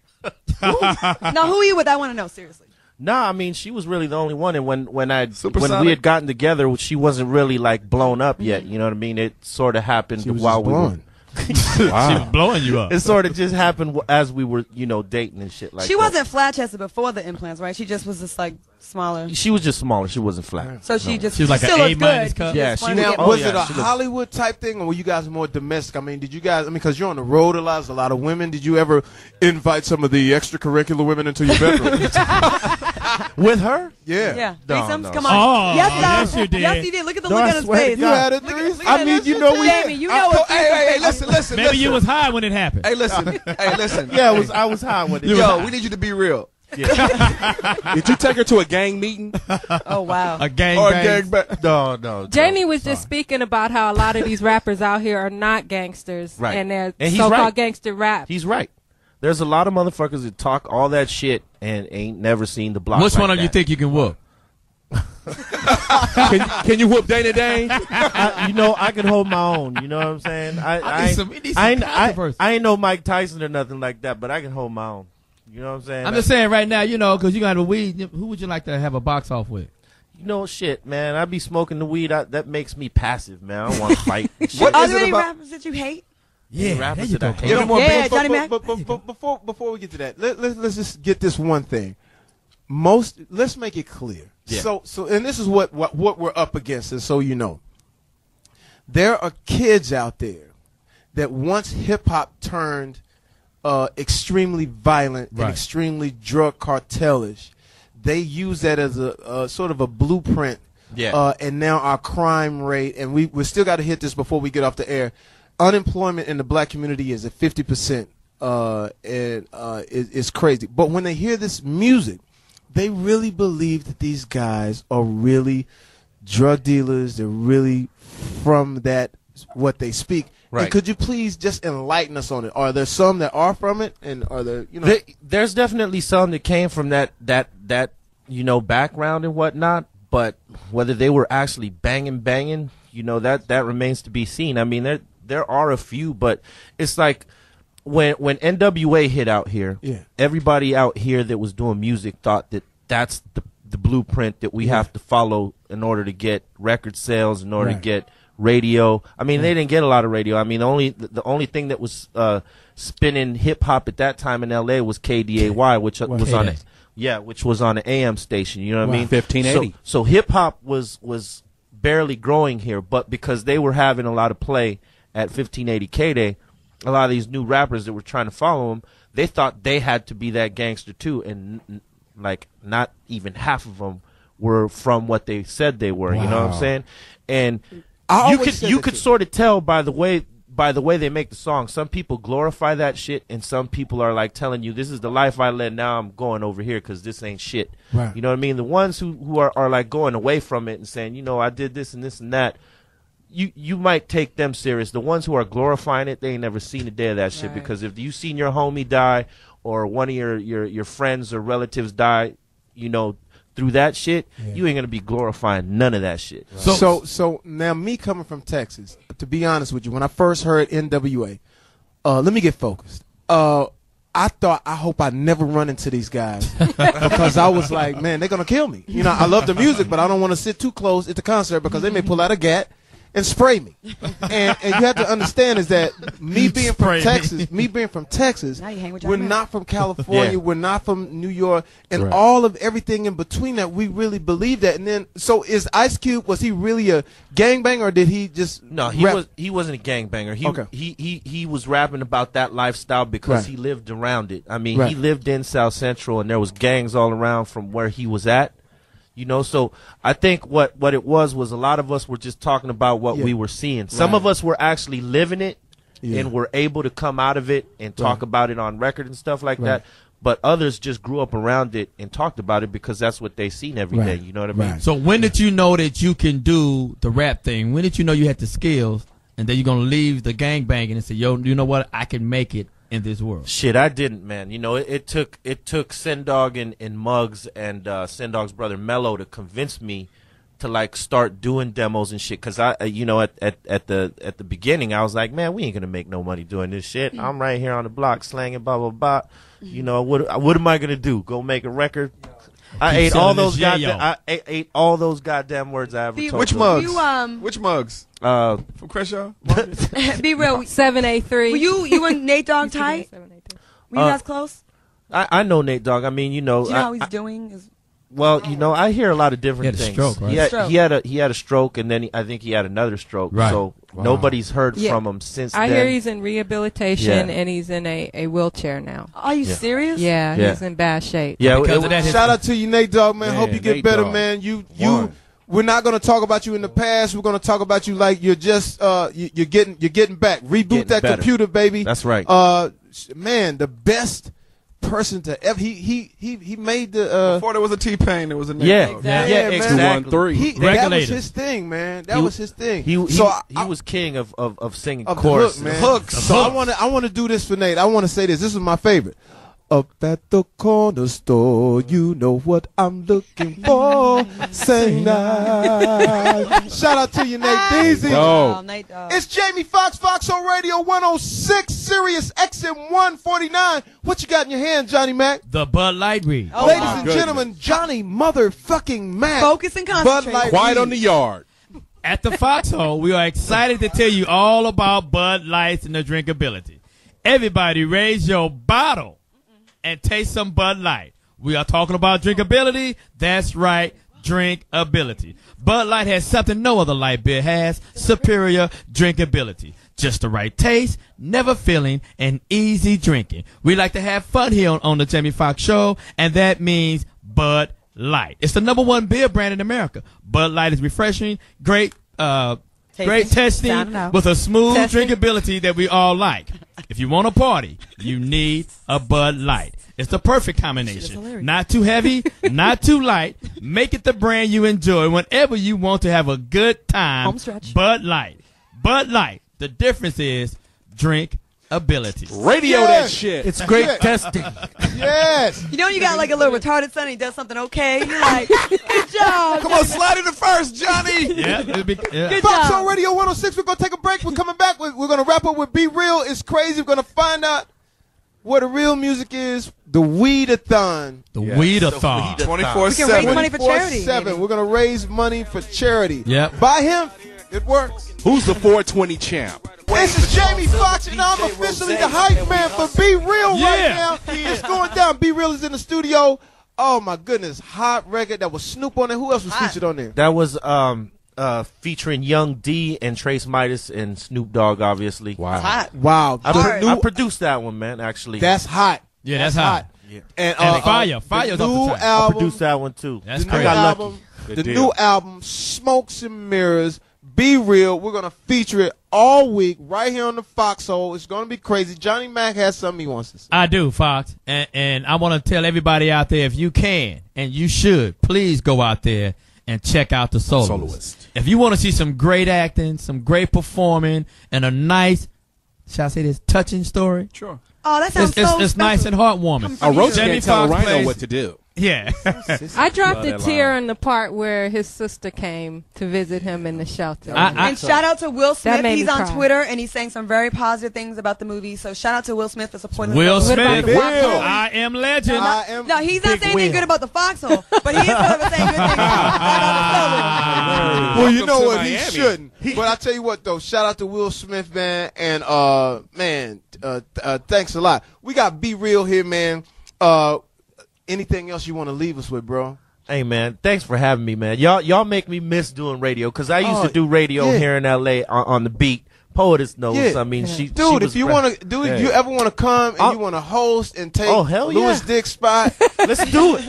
Now, who are you with? I want to know, seriously. Nah, I mean, she was really the only one, and when we Supersonic? had gotten together, she wasn't really like blown up yet. You know what I mean? It sort of happened She was while just we were. blowing. She was blowing you up. It sort of just happened as we were, dating and shit like She that. wasn't flat chested before the implants, right? She just was just like smaller. She was just smaller. She wasn't flat. So she just She was like still an looks A-minus good. cup. Yeah, just she wanted to was- get- Was yeah, it a she looked- Hollywood type thing, or were you guys more domestic? I mean, did you guys? I mean, because you're on the road a lot, there's a lot of women. Did you ever invite some of the extracurricular women into your bedroom? With her? Yeah. Yeah, No, threesomes. no. Come on. Oh, yes, you did. Yes, you did. Look at the No, look I on his swear to face. You God. had a Look at- threesome? look at I mean, that. you know, we. Jamie, you know what Hey, listen. Maybe you was high when it happened. Hey, listen. Hey, listen. Yeah, I was high with it. Yo, we need you to be real. Did you take her to a gang meeting? Oh wow. A gang Or bang. gang back. No. Jamie was just speaking about how a lot of these rappers out here are not gangsters, Right. and they're And he's so-called right. gangster rap. He's right. There's a lot of motherfuckers that talk all that shit and ain't never seen the block. Which like one of you that. think you can whoop? Can you whoop Dana Dane? I can hold my own. You know what I'm saying? I ain't no Mike Tyson or nothing like that, but I can hold my own. You know what I'm saying? I'm just saying right now, because you got a weed. Who would you like to have a box off with? Shit, man. I be smoking the weed. That makes me passive, man. I don't want to fight. What Are is there it any about? rappers that you hate? Yeah, rappers there you that I go, hate. Give me more Yeah, beef. Johnny Mack. Before we get to that, let's just get this one thing. Let's make it clear. Yeah. So, and this is what we're up against, and so you know, there are kids out there that once hip hop turned extremely violent and Right. extremely drug cartelish, they use that as a sort of a blueprint. Yeah. And now our crime rate, and we still got to hit this before we get off the air. Unemployment in the black community is at 50%, and it's crazy. But when they hear this music, they really believe that these guys are really drug dealers. They're really from that what they speak. Right. And could you please just enlighten us on it? Are there some that are from it, and are there There's definitely some that came from that background and whatnot. But whether they were actually banging, that remains to be seen. I mean, there are a few, but it's like when NWA hit out here, everybody out here that was doing music thought that that's the blueprint that we have to follow in order to get record sales, in order to get radio. I mean, they didn't get a lot of radio. I mean, the only thing that was spinning hip hop at that time in L.A. was KDAY, which was on it. Yeah, which was on an AM station. You know what I mean? 1580. So hip hop was barely growing here, but because they were having a lot of play at 1580 K-Day, a lot of these new rappers that were trying to follow them, they thought they had to be that gangster too, and like not even half of them were from what they said they were. Wow. You know what I'm saying? And you could sort of tell by the way they make the song. Some people glorify that shit, and some people are like telling you, this is the life I led, now I'm going over here because this ain't shit. Right. You know what I mean? The ones who are like going away from it and saying, I did this and this and that, you might take them serious. The ones who are glorifying it, they ain't never seen a day of that shit, because if you seen your homie die or one of your friends or relatives die, through that shit, you ain't gonna be glorifying none of that shit. Right. So now, me coming from Texas, to be honest with you, when I first heard NWA, let me get focused. I thought, I hope I never run into these guys because I was like, man, they're gonna kill me. You know, I love the music, but I don't want to sit too close at the concert because they may pull out a gat and spray me. And you have to understand is that me being from Texas, we're not from California, we're not from New York, and all of everything in between that, we really believe that. And then, so is Ice Cube, was he really a gangbanger, or did he just he wasn't a gangbanger. He was rapping about that lifestyle because he lived around it. I mean, he lived in South Central, and there was gangs all around from where he was at. You know, so I think what it was a lot of us were just talking about what we were seeing. Some of us were actually living it and were able to come out of it and talk about it on record and stuff like that. But others just grew up around it and talked about it because that's what they seen every day. You know what I mean? So when did you know that you can do the rap thing? When did you know you had the skills and then you're going to leave the gangbanging and say, yo, you know what? I can make it in this world. Shit, I didn't, man. You know, it took Sendog and Muggs and Sendog's brother Mello to convince me to like start doing demos and shit. Cause I, you know, at the beginning, I was like, man, we ain't gonna make no money doing this shit. I'm right here on the block slanging blah blah blah. You know, what am I gonna do? Go make a record? I ate all those goddamn words I ever told. Which Mugs? Which Mugs? From Crenshaw? Be real. 783. Were you and Nate Dogg tight? Were you guys close? I know Nate Dogg. I mean, you know. Do you know how he's doing? Well, you know, I hear a lot of different things. He had a stroke, right? He had a stroke, and then I think he had another stroke. Right. So nobody's heard from him since then. I hear he's in rehabilitation and he's in a wheelchair now. Are you serious? Yeah, he's in bad shape. Yeah, shout out to you, Nate Dogg, man. Hope you get better, man. We're not going to talk about you in the past. We're going to talk about you like you're just you're getting back. Reboot that computer, baby. That's right. Man, the best person to ever he made the before there was a T-Pain, there was a Nate Dogg. Exactly. That was his thing, man. That was his thing. He was king of singing chorus, man. Hooks. So I want to do this for Nate. I want to say this. This is my favorite. Up at the corner store, you know what I'm looking for. Say night. Shout out to you, Nate Deasy. It's Jamie Foxx, Foxxhole Radio 106, Sirius XM 149. What you got in your hand, Johnny Mack? The Bud Light read. Ladies and gentlemen, Johnny motherfucking Mack. Focus and concentrate. Quiet on the yard. At the Foxxhole, we are excited to tell you all about Bud Lights and their drinkability. Everybody raise your bottle and taste some Bud Light. We are talking about drinkability. That's right, drinkability. Bud Light has something no other light beer has: superior drinkability. Just the right taste, never filling, and easy drinking. We like to have fun here on the Jamie Foxx Show, and that means Bud Light. It's the #1 beer brand in America. Bud Light is refreshing, great testing with a smooth drinkability that we all like. If you want to party, you need a Bud Light. It's the perfect combination. Not too heavy, not too light. Make it the brand you enjoy whenever you want to have a good time. Bud Light. Bud Light. The difference is drinkability. Radio that shit. It's great testing. Yes. You know you got like a little retarded son and he does something okay. You're like, good job. Come on, slide in the first, Johnny. Good Foxxhole job. Radio 106. We're going to take a break. We're coming back. We're going to wrap up with Be Real. It's crazy. We're going to find out what the real music is. The Weed-a-thon. The Weed-a-thon. 24/7. We can raise money for charity. 24/7. We're going to raise money for charity. Yep. By him, it works. Who's the 420 champ? This is Jamie Foxx, and I'm officially the hype man for Be Real right now. It's going down. Be Real is in the studio. Oh, my goodness. Hot record. That was Snoop on there. Who else was featured on there? That was featuring Young D and Trace Midas and Snoop Dogg, obviously. Wow. Hot. Wow. I produced that one, man, actually. That's hot. Yeah, that's hot. Yeah. And Fire's the new up the I album. produced that one, too. That's The crazy. new I got album. lucky. The new album, Smokes and Mirrors. Be Real. We're going to feature it all week right here on the Foxxhole. It's going to be crazy. Johnny Mack has something he wants to say. I do, Fox. And I want to tell everybody out there, if you can, and you should, please go out there and check out The Soloist. If you want to see some great acting, some great performing, and a nice, shall I say this, touching story? Sure. Oh, that sounds so It's nice and heartwarming. A roach Jamie can't tell a Foxx rhino plays- what to do. Yeah. I dropped a tear in the part where his sister came to visit him in the shelter. And shout out to Will That Smith. made He's me on cry. Twitter and he's saying some very positive things about the movie. So shout out to Will Smith for supporting Will the Smith, Foxxhole. I am legend. No, he's not saying anything good about the Foxxhole, but he is saying good things about Well, you know to what? He Miami. shouldn't. But I tell you what, though. Shout out to Will Smith, man. And, thanks a lot. We got Be Real here, man. Anything else you want to leave us with, bro? Hey man, thanks for having me, man. Y'all make me miss doing radio because I used to do radio here in L.A. on the beat. Poetess knows. Yeah. I mean, she. Dude, she if you want to, if you ever want to come and you want to host and take Louis Dick's spot, let's do it.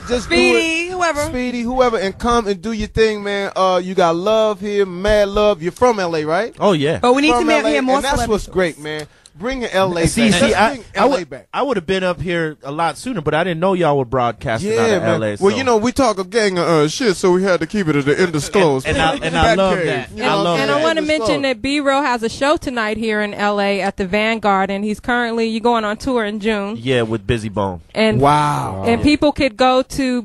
Just Speedy, do it. whoever. Speedy, whoever, and come and do your thing, man. You got love here, mad love. You're from L.A., right? Oh yeah. But we need From to LA, hear more and that's what's celebrities. great, man. Bring your L.A. See, back. Let's bring LA back. I would have been up here a lot sooner, but I didn't know y'all were broadcasting out of man. LA. Well, you know, we talk a gang of shit, so we had to keep it at the undisclosed. And I love that. You know, And I want to mention that B-Real has a show tonight here in L.A. at the Vanguard, and he's currently going on tour in June. Yeah, with Busy Bone. And wow. And people could go to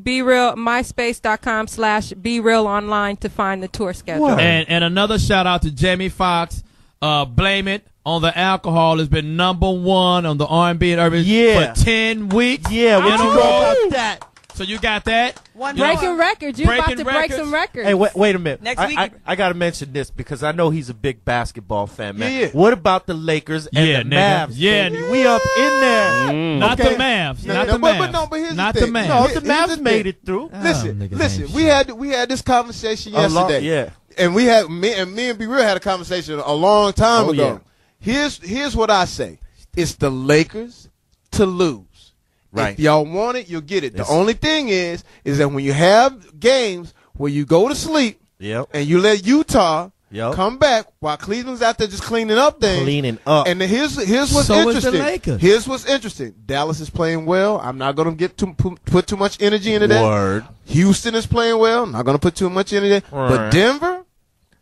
myspace.com/BeReal online to find the tour schedule. And another shout out to Jamie Foxx. Blame It on the Alcohol has been #1 on the R&B and urban for 10 weeks. Yeah, what you know about that? So you got that? Breaking records. You're about to break some records. Hey, wait a minute. Next week. I got to mention this because I know he's a big basketball fan, man. Yeah. What about the Lakers and the nigga. Mavs? Yeah. baby? We up in there. Not the Mavs. Not the Mavs. But here's Not the the thing. Mavs. No, Here- the here's Mavs the made thing. it through. Listen. We had this conversation yesterday. Yeah. And me and B Real had a conversation a long time ago. Here's what I say. It's the Lakers to lose. Right. If y'all want it, you'll get it. The only thing is that when you have games where you go to sleep and you let Utah come back while Cleveland's out there just cleaning up things. Cleaning up. And then here's what's So is interesting. the Lakers. Here's what's interesting. Dallas is playing well. I'm not going to put too much energy into that. Word. Houston is playing well. I'm not going to put too much into that. But Word. Denver,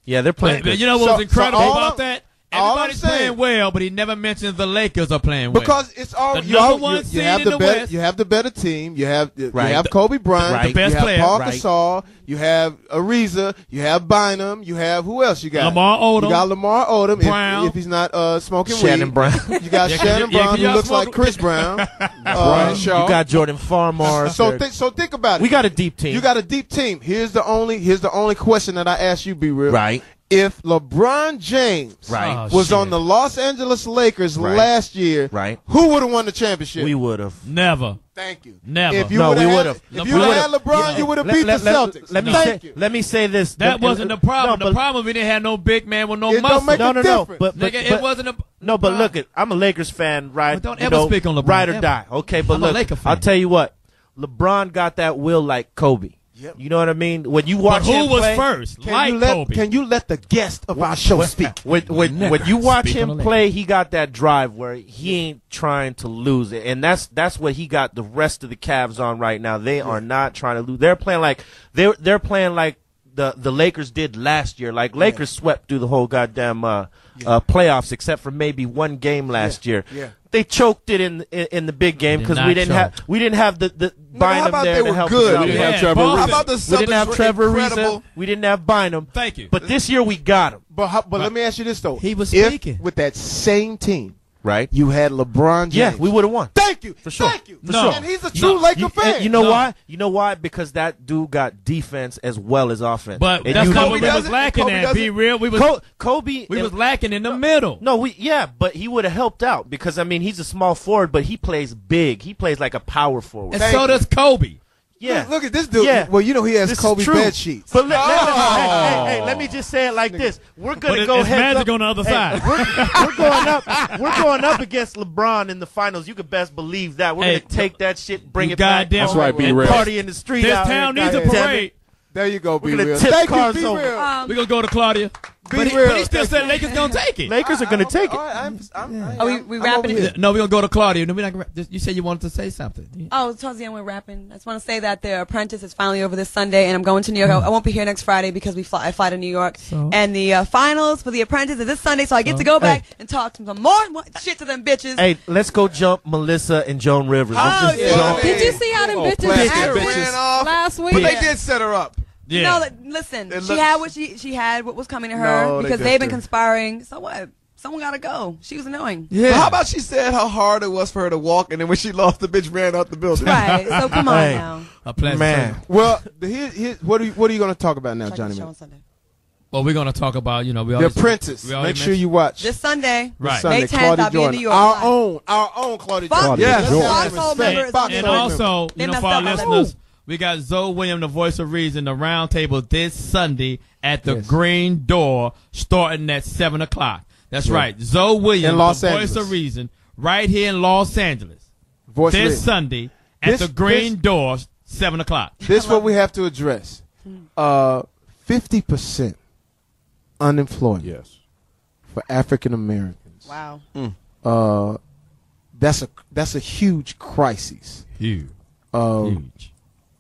Yeah, they're playing But good. you know what's incredible about that? all Everybody's I'm saying- playing well, but he never mentions the Lakers are playing well. because it's all The you, number all, one you, seed you have in the the better West. you have the better team. You have Right. you have Kobe Bryant, Right. The best you have player. Paul Right. Gasol, you have Ariza, you have Bynum, you have who else you got? Lamar Odom. You got Lamar Odom Brown. if he's not smoking Shannon weed. Brown. You got Yeah, Shannon yeah, Brown who y'all looks smoke- like Chris Brown. Brian Shaw. You got Jordan Farmar. So think about it. we got a deep team. You got a deep team. Here's the only question that I ask you, Be Real. Right. If LeBron James Right. was shit. on the Los Angeles Lakers Right. last year, Right. who would have won the championship? We would have. Never. Thank you. Never. If you No, we would've would've. If you would have had LeBron, you would have beat the Celtics. Let me Thank say. you. Let me say this. That wasn't the problem. No, The problem we didn't have no big man with no It don't muscle. make a no. difference. But Nigga, it wasn't a. No, but look, I'm a Lakers fan, right? But don't you ever know, speak on LeBron, ride or ever. die. Okay, but I'm a look, Laker fan. I'll tell you what. LeBron got that will like Kobe. Yep. You know what I mean? When you watch But who him was play, first? Like Kobe. Can you let the guest of our show speak? when you watch Speak on him the play, he got that drive where he ain't trying to lose it, and that's what he got the rest of the Cavs on right now. They are not trying to lose. They're playing like they're playing like the Lakers did last year. Like Lakers swept through the whole goddamn playoffs except for maybe one game last year. Yeah. They choked it in the big game because we didn't have the Bynum about there they to were help good? us out. We didn't Yeah, have Trevor Boston. Ariza. How about the We didn't have Celtics Trevor were Ariza. incredible? We didn't have Bynum. Thank you. But this year we got him. But let me ask you this though: He was if speaking. with that same team, Right. you had LeBron James. Yeah, we would have won. Thank you. For sure. Thank you. For sure. And he's a true No. Laker fan. You know No. why? You know why? Because that dude got defense as well as offense. But And that's you- not Kobe what we does was it. lacking Kobe at. does Be it. real. We was Kobe. we was lacking in the middle. No, but he would have helped out because I mean he's a small forward, but he plays big. He plays like a power forward. And so does Kobe. Yeah. Look at this dude. Yeah. Well, you know he has This is Kobe true. bed sheets. But let me just say it like this: we're But gonna go it's heads Magic up. on the other Hey, side. We're going up. We're going up against LeBron in the finals. You could best believe that. We're Hey, gonna take that shit, bring you it back, goddamn That's right, and B-Real. party in the street. This out town here. needs a Goddamn it. parade. There you go, We're Be gonna Real. tip Thank cars you, Be over. Real. We're gonna go to Claudia. But he still said Lakers gonna take it. Lakers are gonna take it. We wrapping it? No, we're gonna go to Claudia. No, we're not gonna, you said you wanted to say something. Oh, towards the end we're wrapping. I just want to say that The Apprentice is finally over this Sunday, and I'm going to New York. I won't be here next Friday because I fly to New York. And the finals for The Apprentice is this Sunday, so I get to go back and talk some more shit to them bitches. Hey, let's go jump Melissa and Joan Rivers. Oh, Jump. Did you see how them bitches acted last week? But they did set her up. Yeah. No, listen, she had what was coming to her because they've been conspiring. So what? Someone got to go. She was annoying. Yeah. But how about she said how hard it was for her to walk, and then when she lost, the bitch ran out the building. Right. So come on now. Man. Well, what are you going to talk about now, Johnny? Well, we're going to talk about, The Apprentice. Make sure you watch. This Sunday. Right. Sunday. May 10th, I'll be in New York. Our own Claudia Jordan. Yes. Foxxhole members. And also, for our listeners, we got Zoe Williams, the voice of reason, the round table this Sunday at the Green Door, starting at 7 o'clock. That's right. Zoe Williams, the voice of reason, right here in Los Angeles. This Sunday at the Green Door, 7 o'clock. This is what we have to address. 50% unemployment for African Americans. Wow. That's a huge crisis. Huge.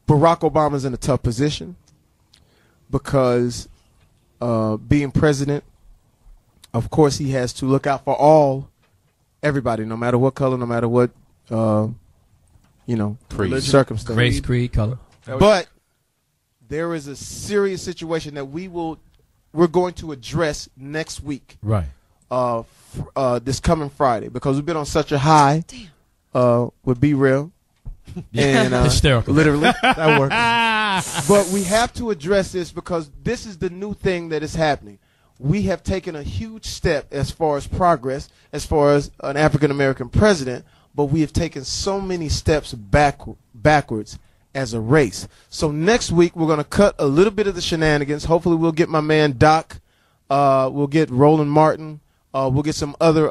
Barack Obama's in a tough position because being president, of course, he has to look out for everybody, no matter what color, no matter what, circumstance. Race, creed, color. But there is a serious situation that we're going to address next week. Right. This coming Friday, because we've been on such a high with Be Real. And hysterical. Literally. That works. But we have to address this because this is the new thing that is happening. We have taken a huge step as far as progress, as far as an African American president, but we have taken so many steps backwards as a race. So next week we're going to cut a little bit of the shenanigans. Hopefully we'll get my man Doc. We'll get Roland Martin. We'll get some other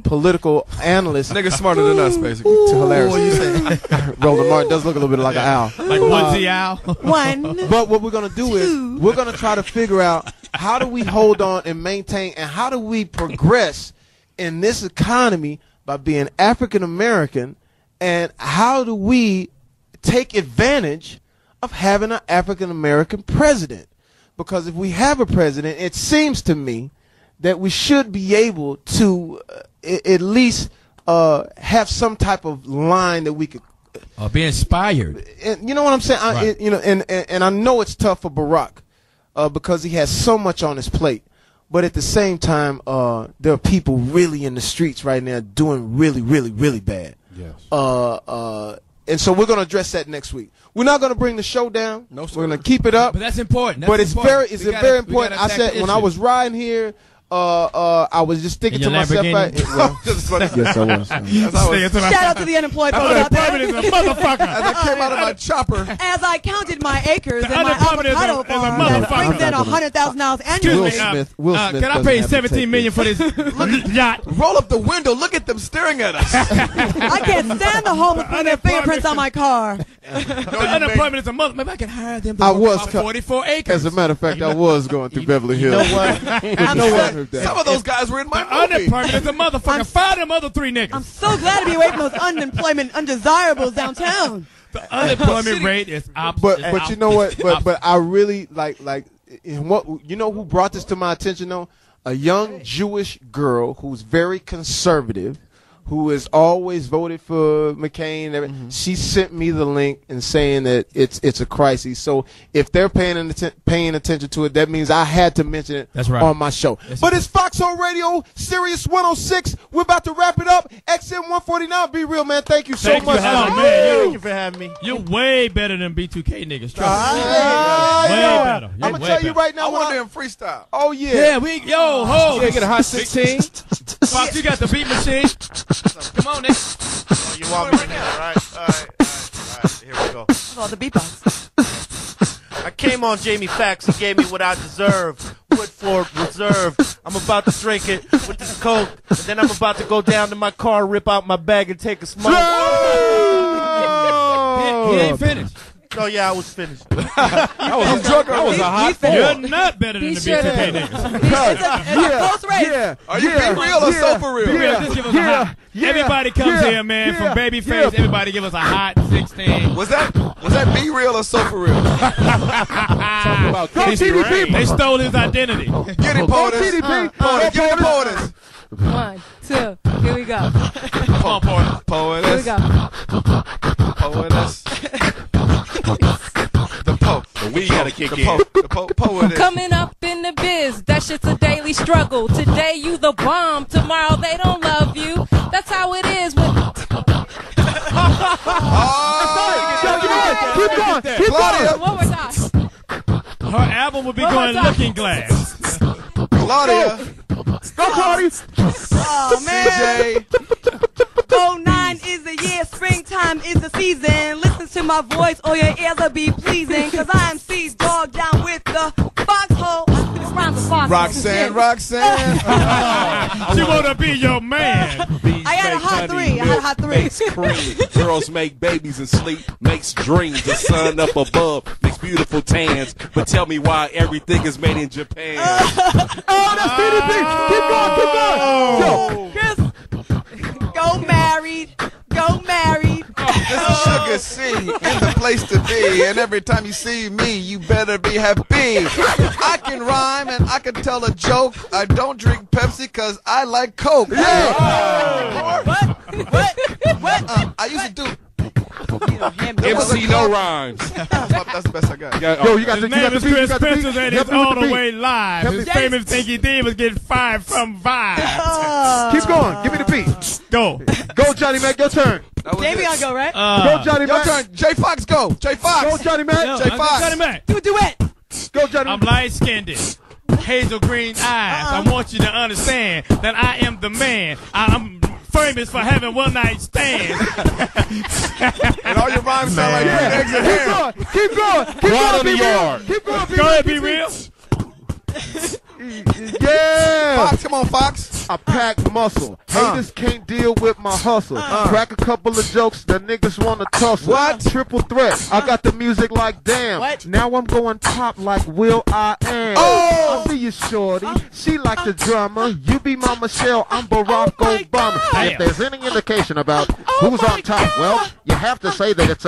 political analysts. Niggas smarter than us, basically. It's hilarious. Roland Martin does look a little bit like an owl. Like Woodsy Owl. One. But what we're going to do is we're going to try to figure out how do we hold on and maintain, and how do we progress in this economy by being African American, and how do we take advantage of having an African American president? Because if we have a president, it seems to me that we should be able to at least have some type of line that we could be inspired. And you know what I'm saying? Right. And I know it's tough for Barack because he has so much on his plate. But at the same time, there are people really in the streets right now doing really, really, really bad. Yes. And so we're going to address that next week. We're not going to bring the show down. No, sir. We're going to keep it up. But that's important. But it's very important. I said when I was riding here, I was just thinking to myself. Yes, I was. Shout out to the unemployed folks out there. Unemployment is a motherfucker. As I came out of my chopper. As I counted my acres in my avocado farm that brings in $100,000 annually. Will Smith. Can I pay $17 million for this yacht? Roll up the window. Look at them staring at us. I can't stand the homeless putting their fingerprints on my car. The unemployment is a mother. Maybe I can hire them. I was 44 acres. As a matter of fact, I was going through Beverly Hills. You know what? Some of those guys were in my movie. Unemployment is a motherfucker. Fire them other three niggas. I'm so glad to be away from those unemployment undesirables downtown. The unemployment rate is opposite. But you know what? But I really like what you know who brought this to my attention though? A young Jewish girl who's very conservative, who has always voted for McCain. Mm-hmm. She sent me the link and saying that it's a crisis. So if they're paying attention to it, that means I had to mention it on my show. But it's Foxxhole Radio, Sirius 106. We're about to wrap it up. XM 149. Be real, man. Thank you so much. Thank you for having me. You're way better than B2K niggas. Trust me. Way better. I'm gonna tell you right now. I want them freestyle. Oh yeah. Yeah, ho. Get a hot 16. Fox, you got the beat machine. Come on, Nick. Oh, you want me to get it, right? All right. Here we go. Oh, the beatbox. I came on Jamie Foxx. He gave me what I deserve. Woodford Reserve. I'm about to drink it with this Coke. And then I'm about to go down to my car, rip out my bag, and take a smoke. He ain't finished. Oh yeah, I was finished. I was a hot four. You're not better than the BTK niggas. Are you Be Real or So For Real? Be Real, just give us a hot. Everybody comes here, man, from Babyface. Everybody give us a hot 16. Was that Be Real or So For Real? Talking about Casey Rain. They stole his identity. Get it, Poetess. Poetess. Get it, Poetess. 1, 2, here we go. Come on, Poetess. Here we go. Poetess. We gotta kick in. Poetess. Coming up in the biz, that shit's a daily struggle. Today you the bomb, tomorrow they don't love you. That's how it is with... Keep going. Claudia. One more time. Her album would be going Looking Glass. Claudia. Go, Claudia. Oh, man. 09 is the year, springtime is the season. Listen to my voice or your ears will be pleasing. Cause I am C-Dog down with the Foxxhole. Roxanne. She wanna be your man. I had a hot three. Makes cream. Girls make babies and sleep. Makes dreams. The sun up above makes beautiful tans. But tell me why everything is made in Japan. That's PDP. Keep going. Chris, go married. This is Sugar C in the place to be. And every time you see me, you better be happy. I can rhyme and I can tell a joke. I don't drink Pepsi cause I like Coke. What? I used to do MC No Rhymes. That's the best I got. Yo, you got His the name is Chris Spencer and it's all the way live. Help His me. famous thing he did was get fired from Vibe. Keep going. Give me the beat. Go. Go, Johnny Mac. Your turn. Jamie gonna go, right? Go, Johnny Your Mac. turn. J Fox, go. J Fox. Go, Johnny Mac. J Fox. Johnny Mac. Do it. Go, Johnny. I'm light-skinned, hazel green eyes. I want you to understand that I am the man. I'm famous for having one-night stands. And all your rhymes sound like green eggs and ham. Keep going. Right on the yard. Keep going. Go ahead, Be Real. Yeah. Fox, come on, Fox. I pack muscle. Haters can't deal with my hustle. Crack a couple of jokes that niggas wanna tussle. What? Triple threat. I got the music like damn. What? Now I'm going top like Will I Am. Oh! I see you, shorty. She like the drummer. You be my Michelle. I'm Barack Obama. Damn. If there's any indication about who's on top, well, you have to say that it's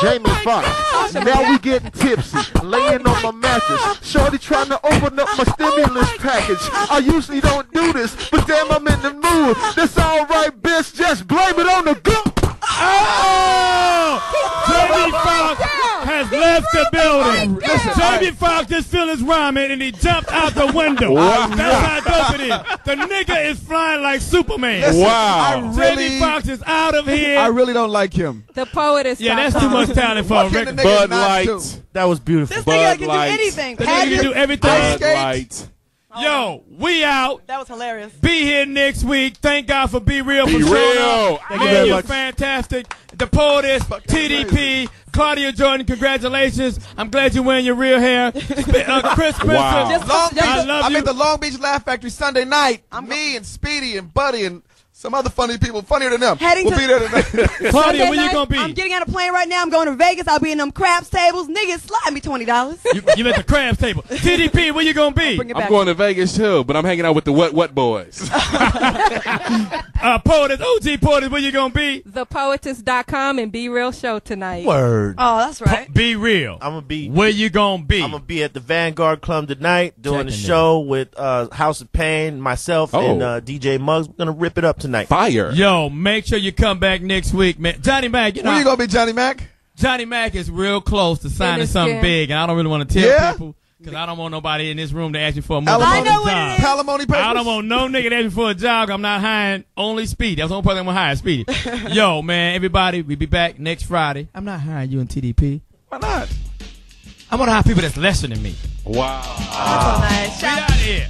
Jamie Foxx. Now we getting tipsy, laying on my mattress. Shorty trying to open up my stimulus package. I usually don't do this, but damn, I'm in the mood. That's all right, bitch. Just blame it on the gun. Oh! Jamie Foxx has left the building. Jamie Foxx just finished his rhyming and he jumped out the window. Wow. That's how dope it is. The nigga is flying like Superman. Listen, Wow. Jamie Foxx is out of here. I really don't like him. The Poetess. Yeah, that's too much talent for a What can the record. nigga Bud not Light. do? That was beautiful. This Bud nigga can do Light. anything. The nigga can do everything. Ice skate. Light. Yo, we out. That was hilarious. Be here next week. Thank God for Be Real for Be showing Real. up. Thank you Man, very you're much. fantastic. The Poetess, TDP, Claudia Jordan, congratulations. I'm glad you're wearing your real hair. Chris Spencer, Wow. I love I'm you. at the Long Beach Laugh Factory Sunday night. Me and Speedy and Buddy and some other funny people, funnier than them. Heading We'll to- be there tonight. Claudia, Sunday when you night, gonna be? I'm getting on a plane right now. I'm going to Vegas. I'll be in them craps tables. Niggas, slide me $20. You at the crabs table. TDP, where you gonna be? Bring it I'm back. going to Vegas too, but I'm hanging out with the What Boys. Poetess, OG Poetess, where you gonna be? ThePoetess.com and Be Real show tonight. Word. Oh, that's right. Be Real. I'm gonna be. Where you gonna be? I'm gonna be at the Vanguard Club tonight doing a Checking show with House of Pain, myself, and DJ Muggs. We're gonna rip it up tonight. Fire. Yo, make sure you come back next week, man. Johnny Mack, you know, Where you gonna be, Johnny Mac? Johnny Mack is real close to signing Finish something him. big, and I don't really want to tell Yeah? people because I don't want nobody in this room to ask me for a Alimony. motherfucking I know what it job. is. Palimony papers? I don't want no nigga to ask me for a job. I'm not hiring only Speedy. That's the only person I'm gonna hire, Speedy. Yo, man, everybody, we be back next Friday. I'm not hiring you in TDP. Why not? I'm gonna hire people that's lesser than me. Wow. That's so nice. We out here.